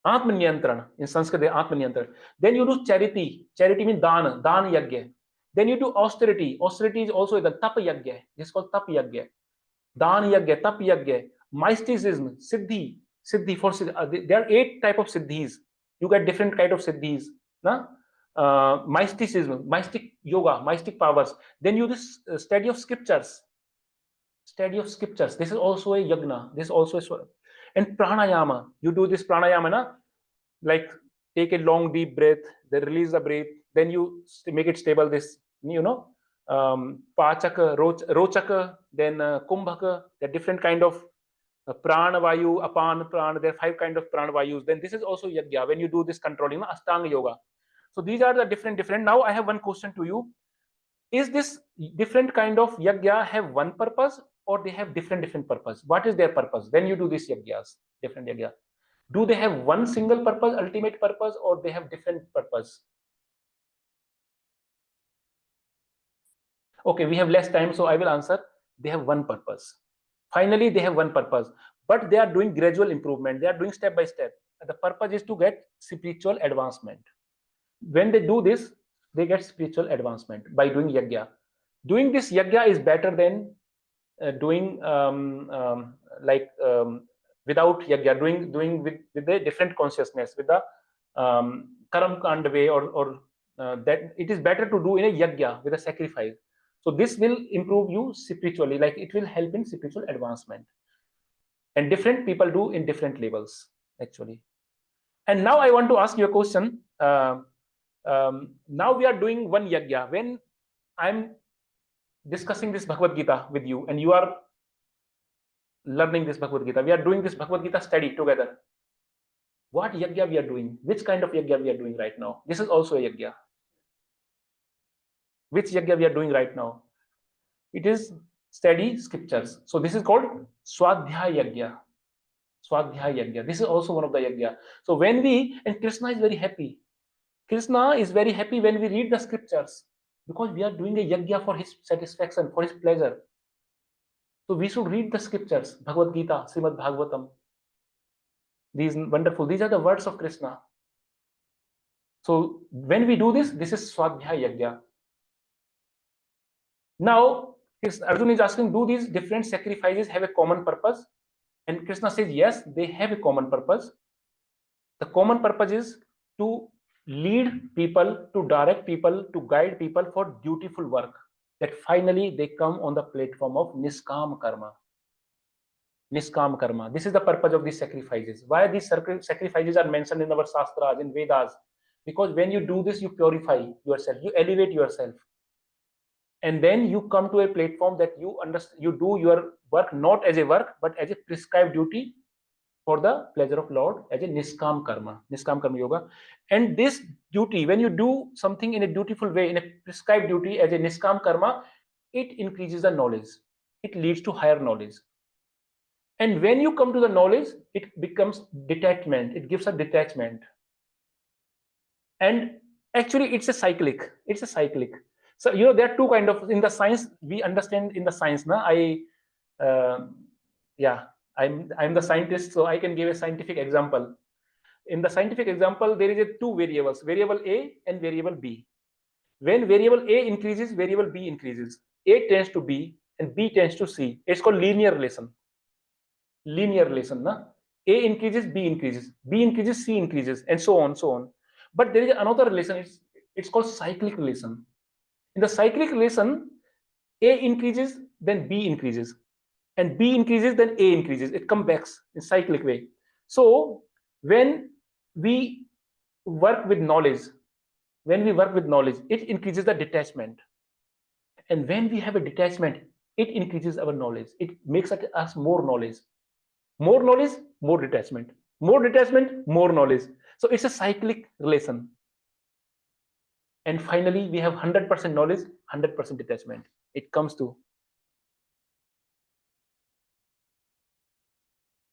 atma niyantran. In Sanskrit, atma niyantran. Then you do charity. Charity means dan yagya. Then you do austerity. Austerity is also the tap yagya. This is called tap yagya. Dan yagya, tap yagya, mysticism, siddhi for there are 8 type of siddhis. You get different kind of siddhis. Na? Mysticism, mystic yoga, mystic powers. Then you this study of scriptures. Study of scriptures. This is also a yagna. This is also a and pranayama. You do this pranayama, na? Like take a long deep breath, then release the breath, then you make it stable. This pachaka, rochaka, then kumbhaka. There are different kind of prana vayu, apan prana. There are 5 kind of prana vayus. Then this is also yagya when you do this controlling, Ashtanga yoga. So these are the different. Now I have one question to you: is this different kind of yagya have one purpose, or they have different purpose? What is their purpose when you do these yagyas? Different yagya. Do they have one single purpose, ultimate purpose, or they have different purpose? Okay, we have less time, so I will answer. They have one purpose. Finally, they have one purpose, but they are doing gradual improvement. They are doing step by step. The purpose is to get spiritual advancement. When they do this, they get spiritual advancement by doing yagya. Doing this yagya is better than doing without yagya, doing with a different consciousness, with the karam kand way, or that it is better to do in a yagya with a sacrifice. So this will improve you spiritually, like it will help in spiritual advancement. And different people do in different levels, actually. And now I want to ask you a question. Now we are doing one yagya. When I'm discussing this Bhagavad Gita with you, and you are learning this Bhagavad Gita, we are doing this Bhagavad Gita study together. What yagya we are doing? Which kind of yagya we are doing right now? This is also a yagya. Which yagya we are doing right now? It is study scriptures. So this is called Swadhyaya yagya. Swadhyaya yagya. This is also one of the yagya. So when and Krishna is very happy. Krishna is very happy when we read the scriptures, because we are doing a yagya for his satisfaction, for his pleasure. So we should read the scriptures, Bhagavad Gita, Srimad Bhagavatam. These are the words of Krishna. So when we do this, this is Swadhyaya yagya. Now, Arjun is asking, do these different sacrifices have a common purpose? And Krishna says, yes, they have a common purpose. The common purpose is to lead people, to direct people, to guide people for dutiful work, that finally they come on the platform of Niskam Karma. Niskam Karma. This is the purpose of these sacrifices. Why these sacrifices are mentioned in our Shastras, in Vedas? Because when you do this, you purify yourself, you elevate yourself. And then you come to a platform that you understand, you do your work not as a work, but as a prescribed duty for the pleasure of Lord, as a Niskam Karma yoga. And this duty, when you do something in a dutiful way, in a prescribed duty as a Niskam Karma, it increases the knowledge. It leads to higher knowledge. And when you come to the knowledge, it becomes detachment. It gives a detachment. And actually, it's a cyclic. So, there are 2 kind of, in the science, we understand in the science, I'm the scientist, so I can give a scientific example. In the scientific example, there is 2 variables, variable A and variable B. When variable A increases, variable B increases. A tends to B and B tends to C. It's called linear relation. A increases, B increases, B increases, C increases, and so on. But there is another relation. It's called cyclic relation. In the cyclic relation, A increases, then B increases, and B increases, then A increases. It comes back in cyclic way. So when we work with knowledge, it increases the detachment. And when we have a detachment, it increases our knowledge. It makes us more knowledge. More knowledge, more detachment. More detachment, more knowledge. So it's a cyclic relation. And finally, we have 100% knowledge, 100% detachment. It comes to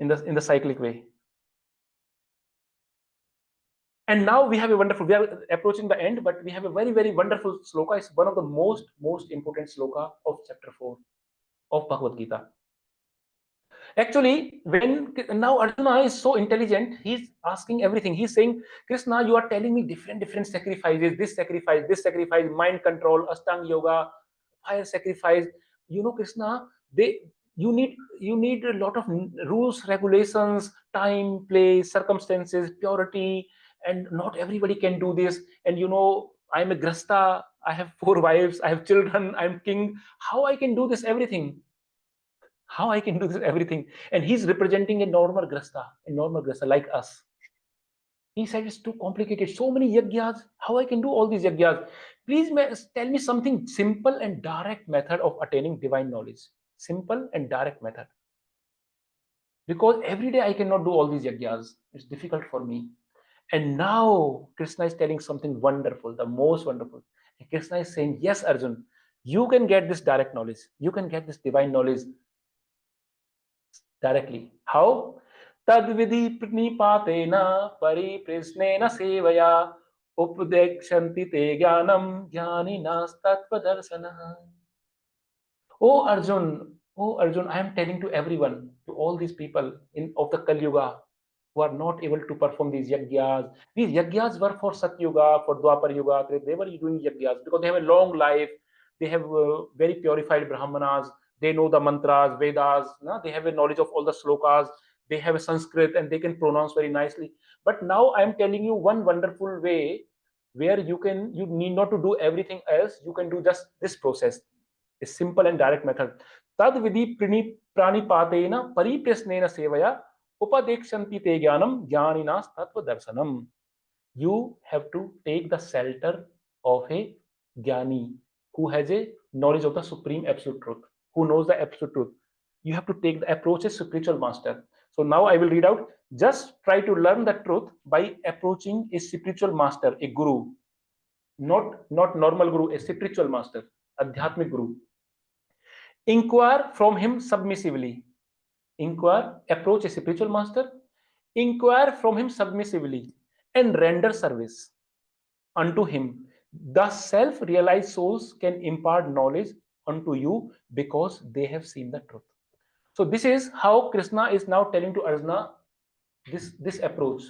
in the cyclic way. And now we have a wonderful, we are approaching the end, but we have a very, very wonderful sloka. It's one of the most important sloka of chapter 4 of Bhagavad Gita. Actually, when now Arjuna is so intelligent, he's asking everything. He's saying, Krishna, you are telling me different sacrifices, this sacrifice, mind control, Ashtanga yoga, fire sacrifice. You know, Krishna, you need a lot of rules, regulations, time, place, circumstances, purity, and not everybody can do this. And you know, I'm a grasta, I have 4 wives, I have children, I'm king. How I can do this everything? How I can do this everything? And he's representing a normal grasta like us. He said it's too complicated, so many yagyas. How I can do all these yagyas? Please tell me something simple and direct method of attaining divine knowledge. Simple and direct method. Because every day I cannot do all these yagyas. It's difficult for me. And now Krishna is telling something wonderful, the most wonderful. And Krishna is saying, yes, Arjun, you can get this direct knowledge. You can get this divine knowledge directly. How? Tadvidhi pranipatena pariprasnena sevaya upadekshanti te jnanam jnaninas tattvadarsanah. Oh Arjun, I am telling to everyone, to all these people in of the Kali Yuga who are not able to perform these yagyas. These yagyas were for Satyuga, for Dwapar Yuga. They were doing yagyas because they have a long life. They have very purified Brahmanas. They know the mantras, Vedas. No? They have a knowledge of all the slokas. They have a Sanskrit and they can pronounce very nicely. But now I am telling you one wonderful way where you need not to do everything else. You can do just this process, a simple and direct method. Tad vidhi pranipatena pariprasnena sevaya upadekshanti te jnanam jnaninas tattva darsanam. You have to take the shelter of a jnani who has a knowledge of the supreme absolute truth, who knows the absolute truth. You have to take the approach as spiritual master. So now I will read out. Just try to learn the truth by approaching a spiritual master, a guru, not normal guru, a spiritual master, adhyatmic guru. Inquire from him submissively. Inquire, approach a spiritual master, inquire from him submissively, and render service unto him. The self realized souls can impart knowledge unto you because they have seen the truth. So, this is how Krishna is now telling to Arjuna this approach,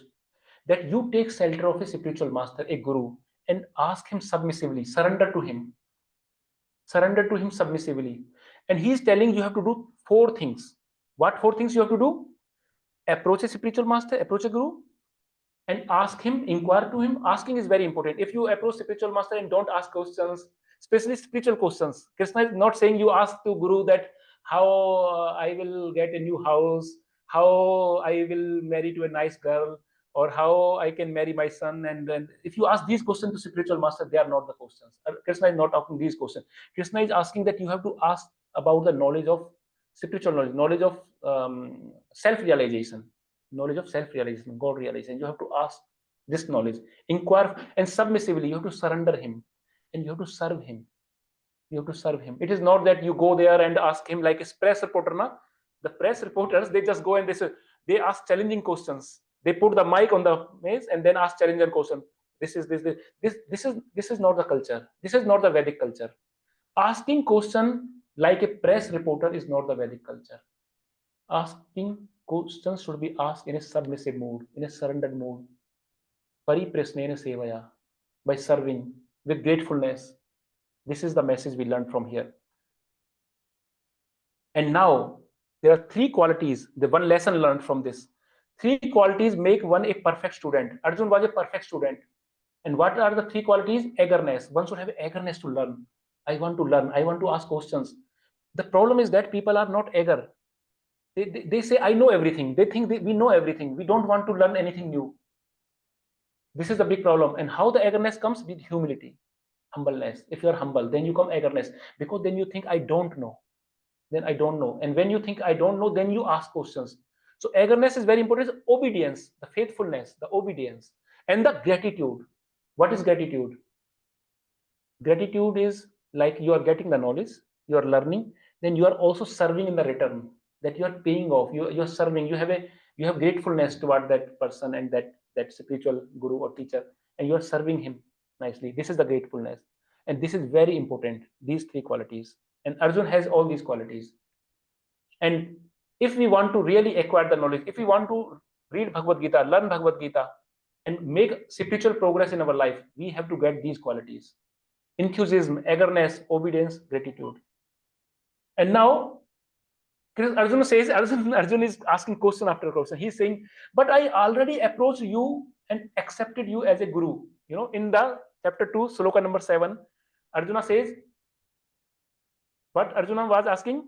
that you take shelter of a spiritual master, a guru, and ask him submissively, surrender to him. Surrender to him submissively. And he is telling you have to do 4 things. What 4 things you have to do? Approach a spiritual master, approach a guru, and ask him, inquire to him. Asking is very important. If you approach spiritual master and don't ask questions, especially spiritual questions, Krishna is not saying you ask to guru that how I will get a new house, how I will marry to a nice girl, or how I can marry my son. And then if you ask these questions to spiritual master, they are not the questions. Krishna is not asking these questions. Krishna is asking that you have to ask about the knowledge of spiritual knowledge of self-realization, God realization. You have to ask this knowledge, inquire, and submissively you have to surrender him, and you have to serve him. You have to serve him. It is not that you go there and ask him like a press reporter. Na? The press reporters, they just go and they ask challenging questions. They put the mic on the maze and then ask challenging question. This is not the culture. This is not the Vedic culture. Asking question like a press reporter is not the Vedic culture. Asking questions should be asked in a submissive mood, in a surrendered mood. Pariprasnena sevaya, by serving with gratefulness. This is the message we learned from here. And now there are 3 qualities, the one lesson learned from this. 3 qualities make one a perfect student. Arjun was a perfect student. And what are the 3 qualities? Eagerness. One should have eagerness to learn. I want to learn. I want to ask questions. The problem is that people are not eager. They say, I know everything. They think we know everything. We don't want to learn anything new. This is the big problem. And how the eagerness comes? With humility, humbleness. If you are humble, then you come eagerness. Because then you think, I don't know. Then I don't know. And when you think, I don't know, then you ask questions. So eagerness is very important. It's obedience, the faithfulness, the obedience, and the gratitude. What is gratitude? Gratitude is like you are getting the knowledge, you are learning, then you are also serving in the return, that you are paying off, you are serving, you have gratefulness toward that person and that that spiritual guru or teacher, and you are serving him nicely. This is the gratefulness, and this is very important. These three qualities, and Arjun has all these qualities. And if we want to really acquire the knowledge, if we want to read Bhagavad Gita, learn Bhagavad Gita, and make spiritual progress in our life, we have to get these qualities: enthusiasm, eagerness, obedience, gratitude. And now Arjun says, Arjun is asking question after question. He's saying, but I already approached you and accepted you as a guru. In the chapter 2, sloka number 7, Arjuna says, what Arjuna was asking,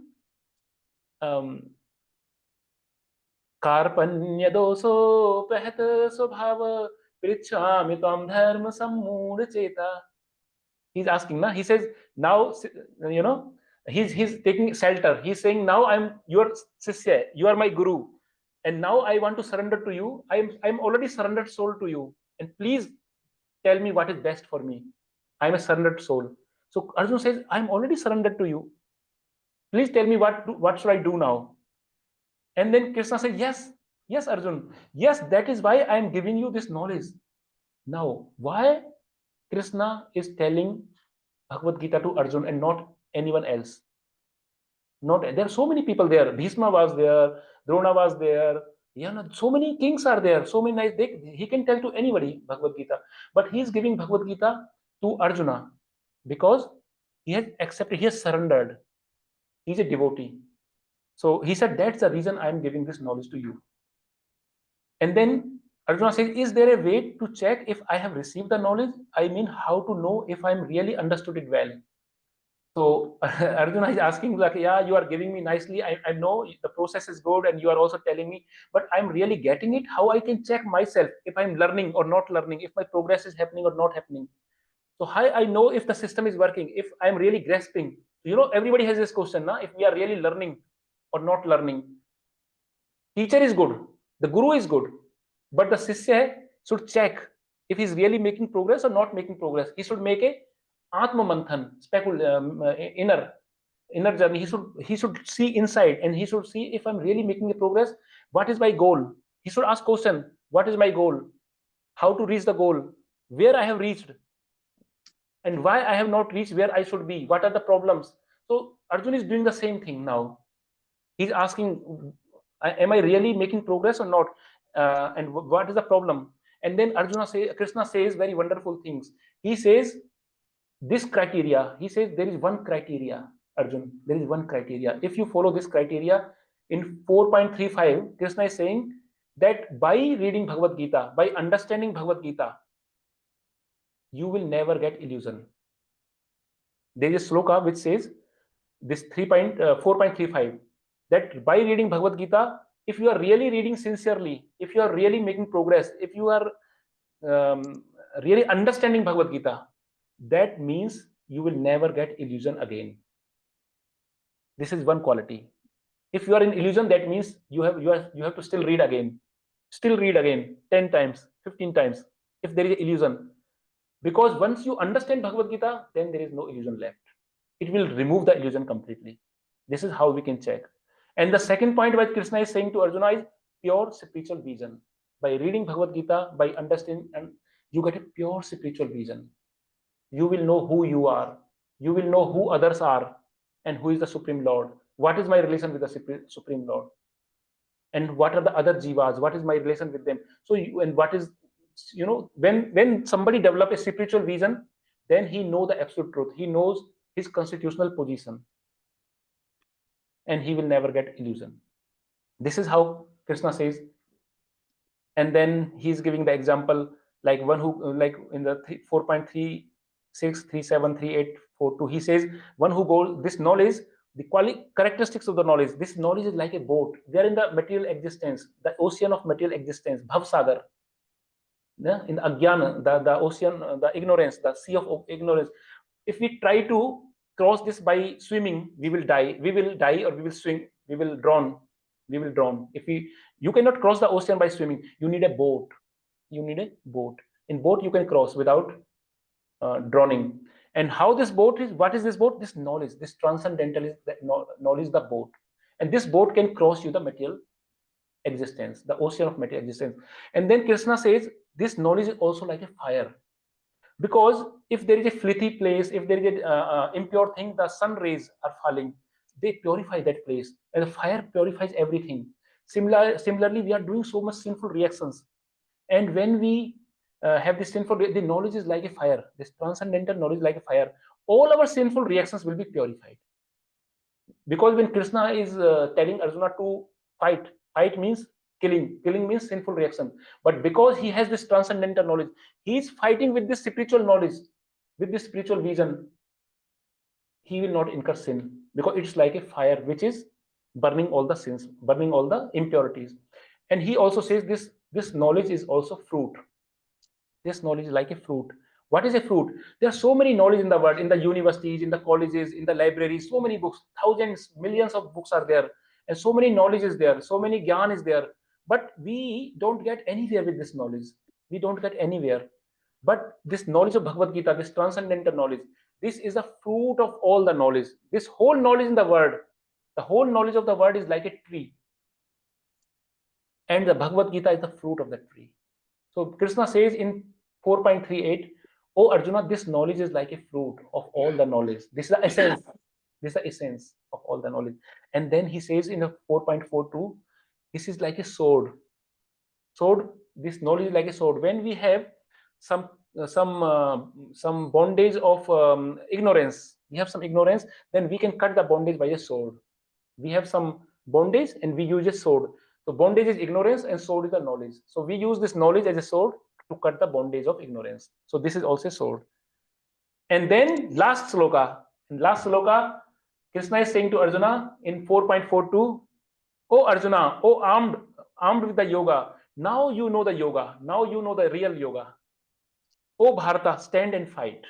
कार्पण्य दोषोपहत स्वभाव पृच्छामि त्वां धर्म सम्मूढ़ चेता. He's asking, he says, now, he's taking shelter. He's saying, now I'm your sisya, you are my guru, and now I want to surrender to you. I'm already surrendered soul to you, and please tell me what is best for me. I'm a surrendered soul. So Arjuna says, I'm already surrendered to you. Please tell me what should I do now? And then Krishna said, yes, Arjun, yes, that is why I am giving you this knowledge. Now, why Krishna is telling Bhagavad Gita to Arjun and not anyone else? There are so many people there. Bhishma was there, Drona was there. So many kings are there. So many nice. He can tell to anybody Bhagavad Gita, but he is giving Bhagavad Gita to Arjuna because he has accepted. He has surrendered. He is a devotee. So he said, that's the reason I am giving this knowledge to you. And then Arjuna says, is there a way to check if I have received the knowledge? I mean, how to know if I'm really understood it well? So Arjuna is asking, like, yeah, you are giving me nicely. I know the process is good and you are also telling me, but I'm really getting it. How I can check myself if I'm learning or not learning, if my progress is happening or not happening? So how I know if the system is working, if I'm really grasping? Everybody has this question, if we are really learning or not learning. Teacher is good, the guru is good, but the sisya should check if he's really making progress or not making progress. He should make a atma manthan, inner journey. He should see inside, and he should see if I'm really making a progress. What is my goal? He should ask question: what is my goal? How to reach the goal? Where I have reached, and why I have not reached where I should be? What are the problems? So Arjun is doing the same thing now. He's asking, am I really making progress or not? And what is the problem? And then Krishna says very wonderful things. He says this criteria. He says there is one criteria, Arjun. There is one criteria. If you follow this criteria in 4.35, Krishna is saying that by reading Bhagavad Gita, by understanding Bhagavad Gita, you will never get illusion. There is a sloka which says this 4.35. That by reading Bhagavad Gita, if you are really reading sincerely, if you are really making progress, if you are really understanding Bhagavad Gita, that means you will never get illusion again. This is one quality. If you are in illusion, that means you have to still read again 10 times, 15 times, if there is illusion. Because once you understand Bhagavad Gita, then there is no illusion left. It will remove the illusion completely. This is how we can check. And the second point what Krishna is saying to Arjuna is pure spiritual vision. By reading Bhagavad Gita, by understanding, and you get a pure spiritual vision. You will know who you are. You will know who others are, and who is the Supreme Lord. What is my relation with the Supreme Lord? And what are the other jivas? What is my relation with them? So, when somebody develops a spiritual vision, then he knows the absolute truth. He knows his constitutional position, and he will never get illusion. This is how Krishna says. And then he's giving the example, like one who, like in the 4.36, 37, 38, 42, he says, one who goes, this knowledge, the characteristics of the knowledge, this knowledge is like a boat. We are in the material existence, the ocean of material existence, Bhav Sagar. In the Agyana, the ocean, the ignorance, the sea of ignorance. If we try to cross this by swimming, we will die, or we will swim, we will drown. You cannot cross the ocean by swimming. You need a boat. In boat you can cross without drowning. And how this boat is, what is this boat? This knowledge, this transcendental is that knowledge, the boat. And this boat can cross you the material existence, the ocean of material existence. And then Krishna says this knowledge is also like a fire, because if there is a filthy place, if there is a impure thing, the sun rays are falling, they purify that place, and the fire purifies everything. Similarly, we are doing so much sinful reactions, and when we have this the knowledge is like a fire, this transcendental knowledge like a fire, all our sinful reactions will be purified. Because when Krishna is telling Arjuna to fight means killing means sinful reaction. But because he has this transcendental knowledge, he is fighting with this spiritual knowledge, with this spiritual vision. He will not incur sin, because it's like a fire which is burning all the sins, burning all the impurities. And he also says this knowledge is also fruit. This knowledge is like a fruit. What is a fruit? There are so many knowledge in the world, in the universities, in the colleges, in the libraries, so many books, thousands, millions of books are there, and so many knowledge is there, so many gyan is there. But we don't get anywhere with this knowledge. We don't get anywhere. But this knowledge of Bhagavad Gita, this transcendental knowledge, this is the fruit of all the knowledge. This whole knowledge in the world, the whole knowledge of the world is like a tree. And the Bhagavad Gita is the fruit of that tree. So Krishna says in 4.38, "Oh Arjuna, this knowledge is like a fruit of all the knowledge. This is the essence. This is the essence of all the knowledge." And then he says in 4.42, "This is like a sword. Sword. This knowledge is like a sword. When we have some bondage of ignorance, we have some ignorance, then we can cut the bondage by a sword. We have some bondage and we use a sword. So bondage is ignorance and sword is the knowledge. So we use this knowledge as a sword to cut the bondage of ignorance. So this is also a sword." And then last sloka, Krishna is saying to Arjuna in 4.42, "Oh Arjuna, oh armed with the yoga, now you know the yoga, now you know the real yoga. Oh Bharata, stand and fight.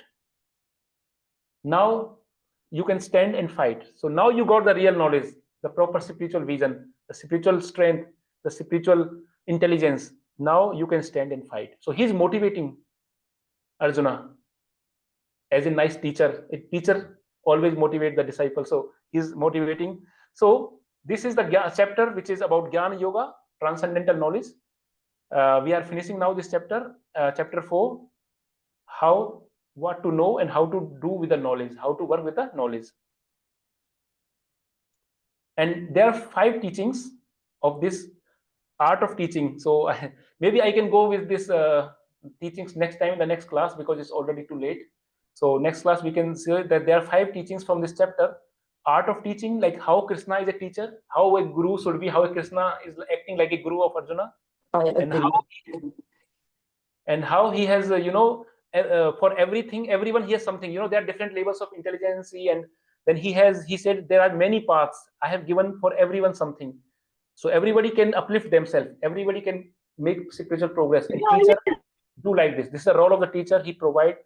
Now you can stand and fight. So now you got the real knowledge, the proper spiritual vision, the spiritual strength, the spiritual intelligence. Now you can stand and fight." So he's motivating Arjuna as a nice teacher. A teacher always motivate the disciple. So he's motivating. So this is the chapter which is about Jnana Yoga, transcendental knowledge. We are finishing now this chapter, chapter 4, what to know and how to do with the knowledge, how to work with the knowledge. And there are 5 teachings of this art of teaching. So maybe I can go with this teachings next time in the next class, because it's already too late. So next class we can see that there are 5 teachings from this chapter. Art of teaching, like how Krishna is a teacher, how a guru should be, how Krishna is acting like a guru of Arjuna, and how he has for everyone he has something. There are different levels of intelligence, and then he said there are many paths. I have given for everyone something, so everybody can uplift themselves, everybody can make spiritual progress, and teacher do like this. This is the role of the teacher. He provide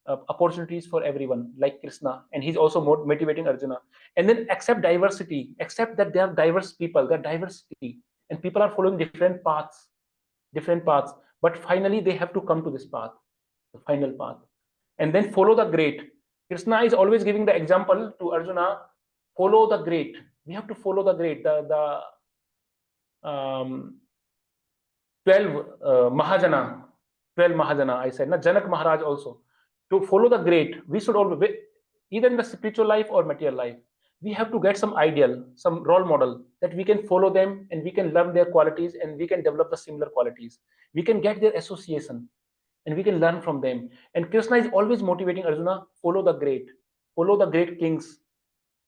opportunities for everyone like Krishna, and he's also motivating Arjuna. And then accept diversity, accept that there are diverse people, there are diversity, and people are following different paths, but finally they have to come to this path, the final path. And then follow the great. Krishna is always giving the example to Arjuna, follow the great. We have to follow the great, the 12 Mahajana, I said, Janak Maharaj also. To follow the great, we should always, either in the spiritual life or material life, we have to get some ideal, some role model that we can follow them, and we can learn their qualities, and we can develop the similar qualities. We can get their association, and we can learn from them. And Krishna is always motivating Arjuna, follow the great kings,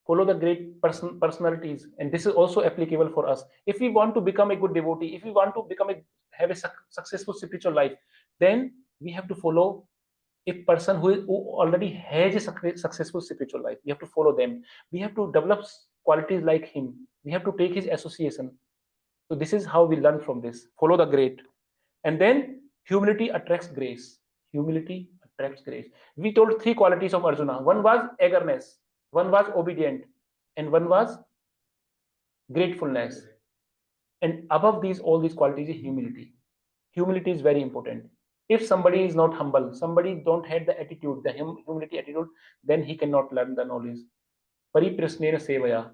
follow the great personalities. And this is also applicable for us. If we want to become a good devotee, if we want to have a successful spiritual life, then we have to follow a person who already has a successful spiritual life. We have to follow them. We have to develop qualities like him. We have to take his association. So this is how we learn from this. Follow the great. And then humility attracts grace. Humility attracts grace. We told 3 qualities of Arjuna. One was eagerness, one was obedient, and one was gratefulness. And above all these qualities is humility. Humility is very important. If somebody is not humble, somebody don't have the attitude, the humility attitude, then he cannot learn the knowledge. Pariprasnena sevaya.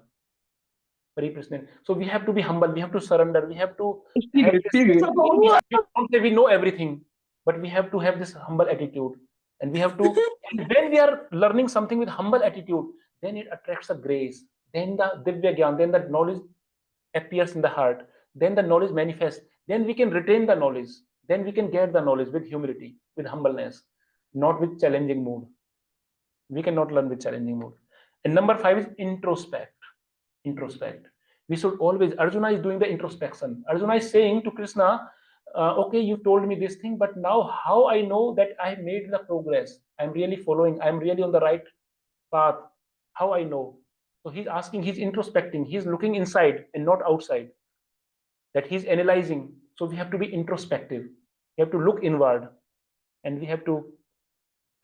very persistent. So we have to be humble, we have to surrender, we have to have this, we don't say we know everything, but we have to have this humble attitude, and we have to, and when we are learning something with humble attitude, then it attracts a grace, then the divya gyan, then the knowledge appears in the heart, then the knowledge manifests, then we can retain the knowledge, then we can get the knowledge with humility, with humbleness, not with challenging mood. We cannot learn with challenging mood. And number 5 is introspect. We should always, Arjuna is doing the introspection. Arjuna is saying to Krishna, okay, you told me this thing, but now how I know that I made the progress, I'm really following, I'm really on the right path, how I know? So he's asking, he's introspecting, he's looking inside and not outside, that he's analyzing. So we have to be introspective, we have to look inward, and we have to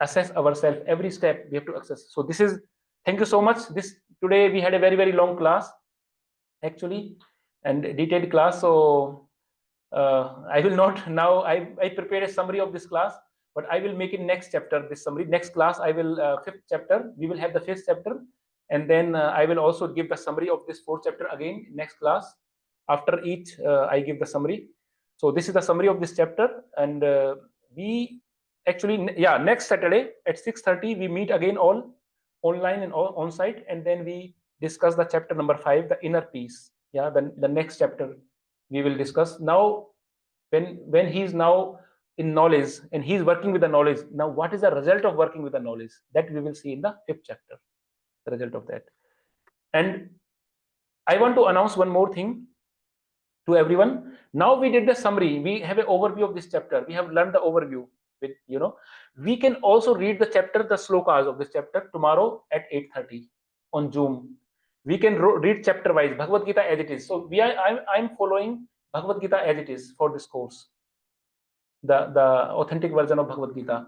assess ourselves every step, we have to assess. So this is, thank you so much. This today we had a very long class actually, and detailed class. So I will not now, I prepared a summary of this class, but I will make it next chapter, this summary. Next class I will, 5th chapter, we will have the 5th chapter, and then I will also give the summary of this 4th chapter again next class. After each I give the summary. So this is the summary of this chapter, and we actually, yeah, next Saturday at 6:30 we meet again, all online and all on site, and then we discuss the chapter number 5, the inner peace. Yeah, the next chapter we will discuss. Now when he is now in knowledge and he is working with the knowledge, now what is the result of working with the knowledge, that we will see in the 5th chapter, the result of that. And I want to announce one more thing to everyone. Now we did the summary, we have an overview of this chapter, we have learned the overview with, we can also read the chapter, the slokas of this chapter tomorrow at 8:30 on Zoom. We can read chapter wise Bhagavad Gita as it is. So I'm following Bhagavad Gita as it is for this course, the authentic version of Bhagavad Gita.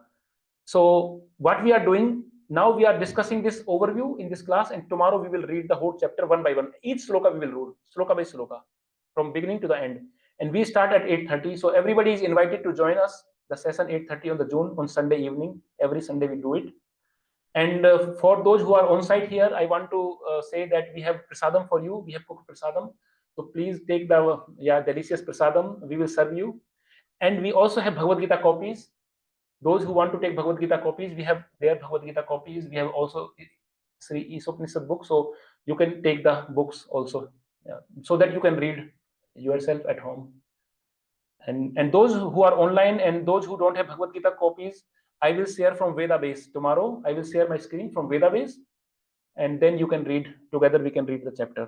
So what we are doing now, we are discussing this overview in this class, and tomorrow we will read the whole chapter one by one. Each sloka we will read, sloka by sloka, from beginning to the end. And we start at 8:30. So everybody is invited to join us, the session 8:30 on the June, on Sunday evening. Every Sunday we do it. And for those who are on site here, I want to say that we have prasadam for you. We have cooked prasadam. So please take the delicious prasadam. We will serve you. And we also have Bhagavad Gita copies. Those who want to take Bhagavad Gita copies, we have their Bhagavad Gita copies. We have also Sri Isopanishad book. So you can take the books also, so that you can read yourself at home. And those who are online and those who don't have Bhagavad Gita copies, I will share from Veda base tomorrow. I will share my screen from Veda base, and then you can read together. We can read the chapter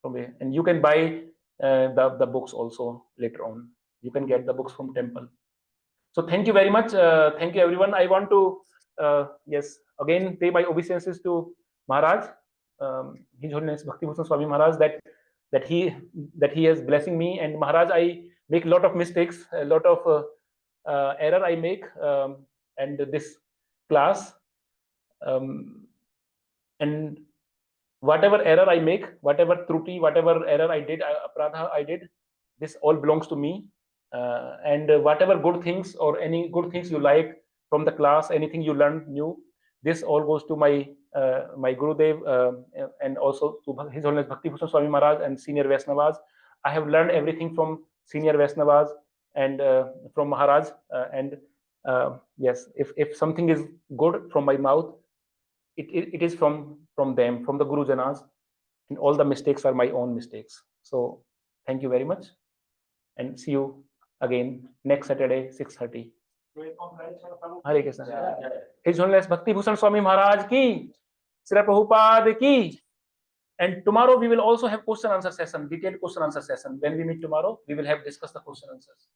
from there, and you can buy the books also later on. You can get the books from temple. So thank you very much. Thank you everyone. I want to again pay my obeisances to Maharaj, His Holiness Bhakti-Bhushan Swami Maharaj, that he is blessing me. And Maharaj, I make a lot of mistakes, a lot of error I make, and this class, and whatever error I make, whatever truti, whatever error I did, apradha I did, this all belongs to me. And whatever good things or any good things you like from the class, anything you learned new, this all goes to my my Gurudev, and also to His Holiness Bhakti-Bhushan Swami Maharaj and senior Vaishnavas. I have learned everything from senior Vaishnavas and from Maharaj. And yes, if something is good from my mouth, it is from them, from the Guru Janas, and all the mistakes are my own mistakes. So thank you very much, and see you again next Saturday, 6:30. Hare Krishna. His Holiness Bhakti-Bhushan Swami Maharaj ki, Srila Prabhupada ki. And tomorrow we will also have question answer session, detailed question answer session. When we meet tomorrow, we will have discussed the question answers.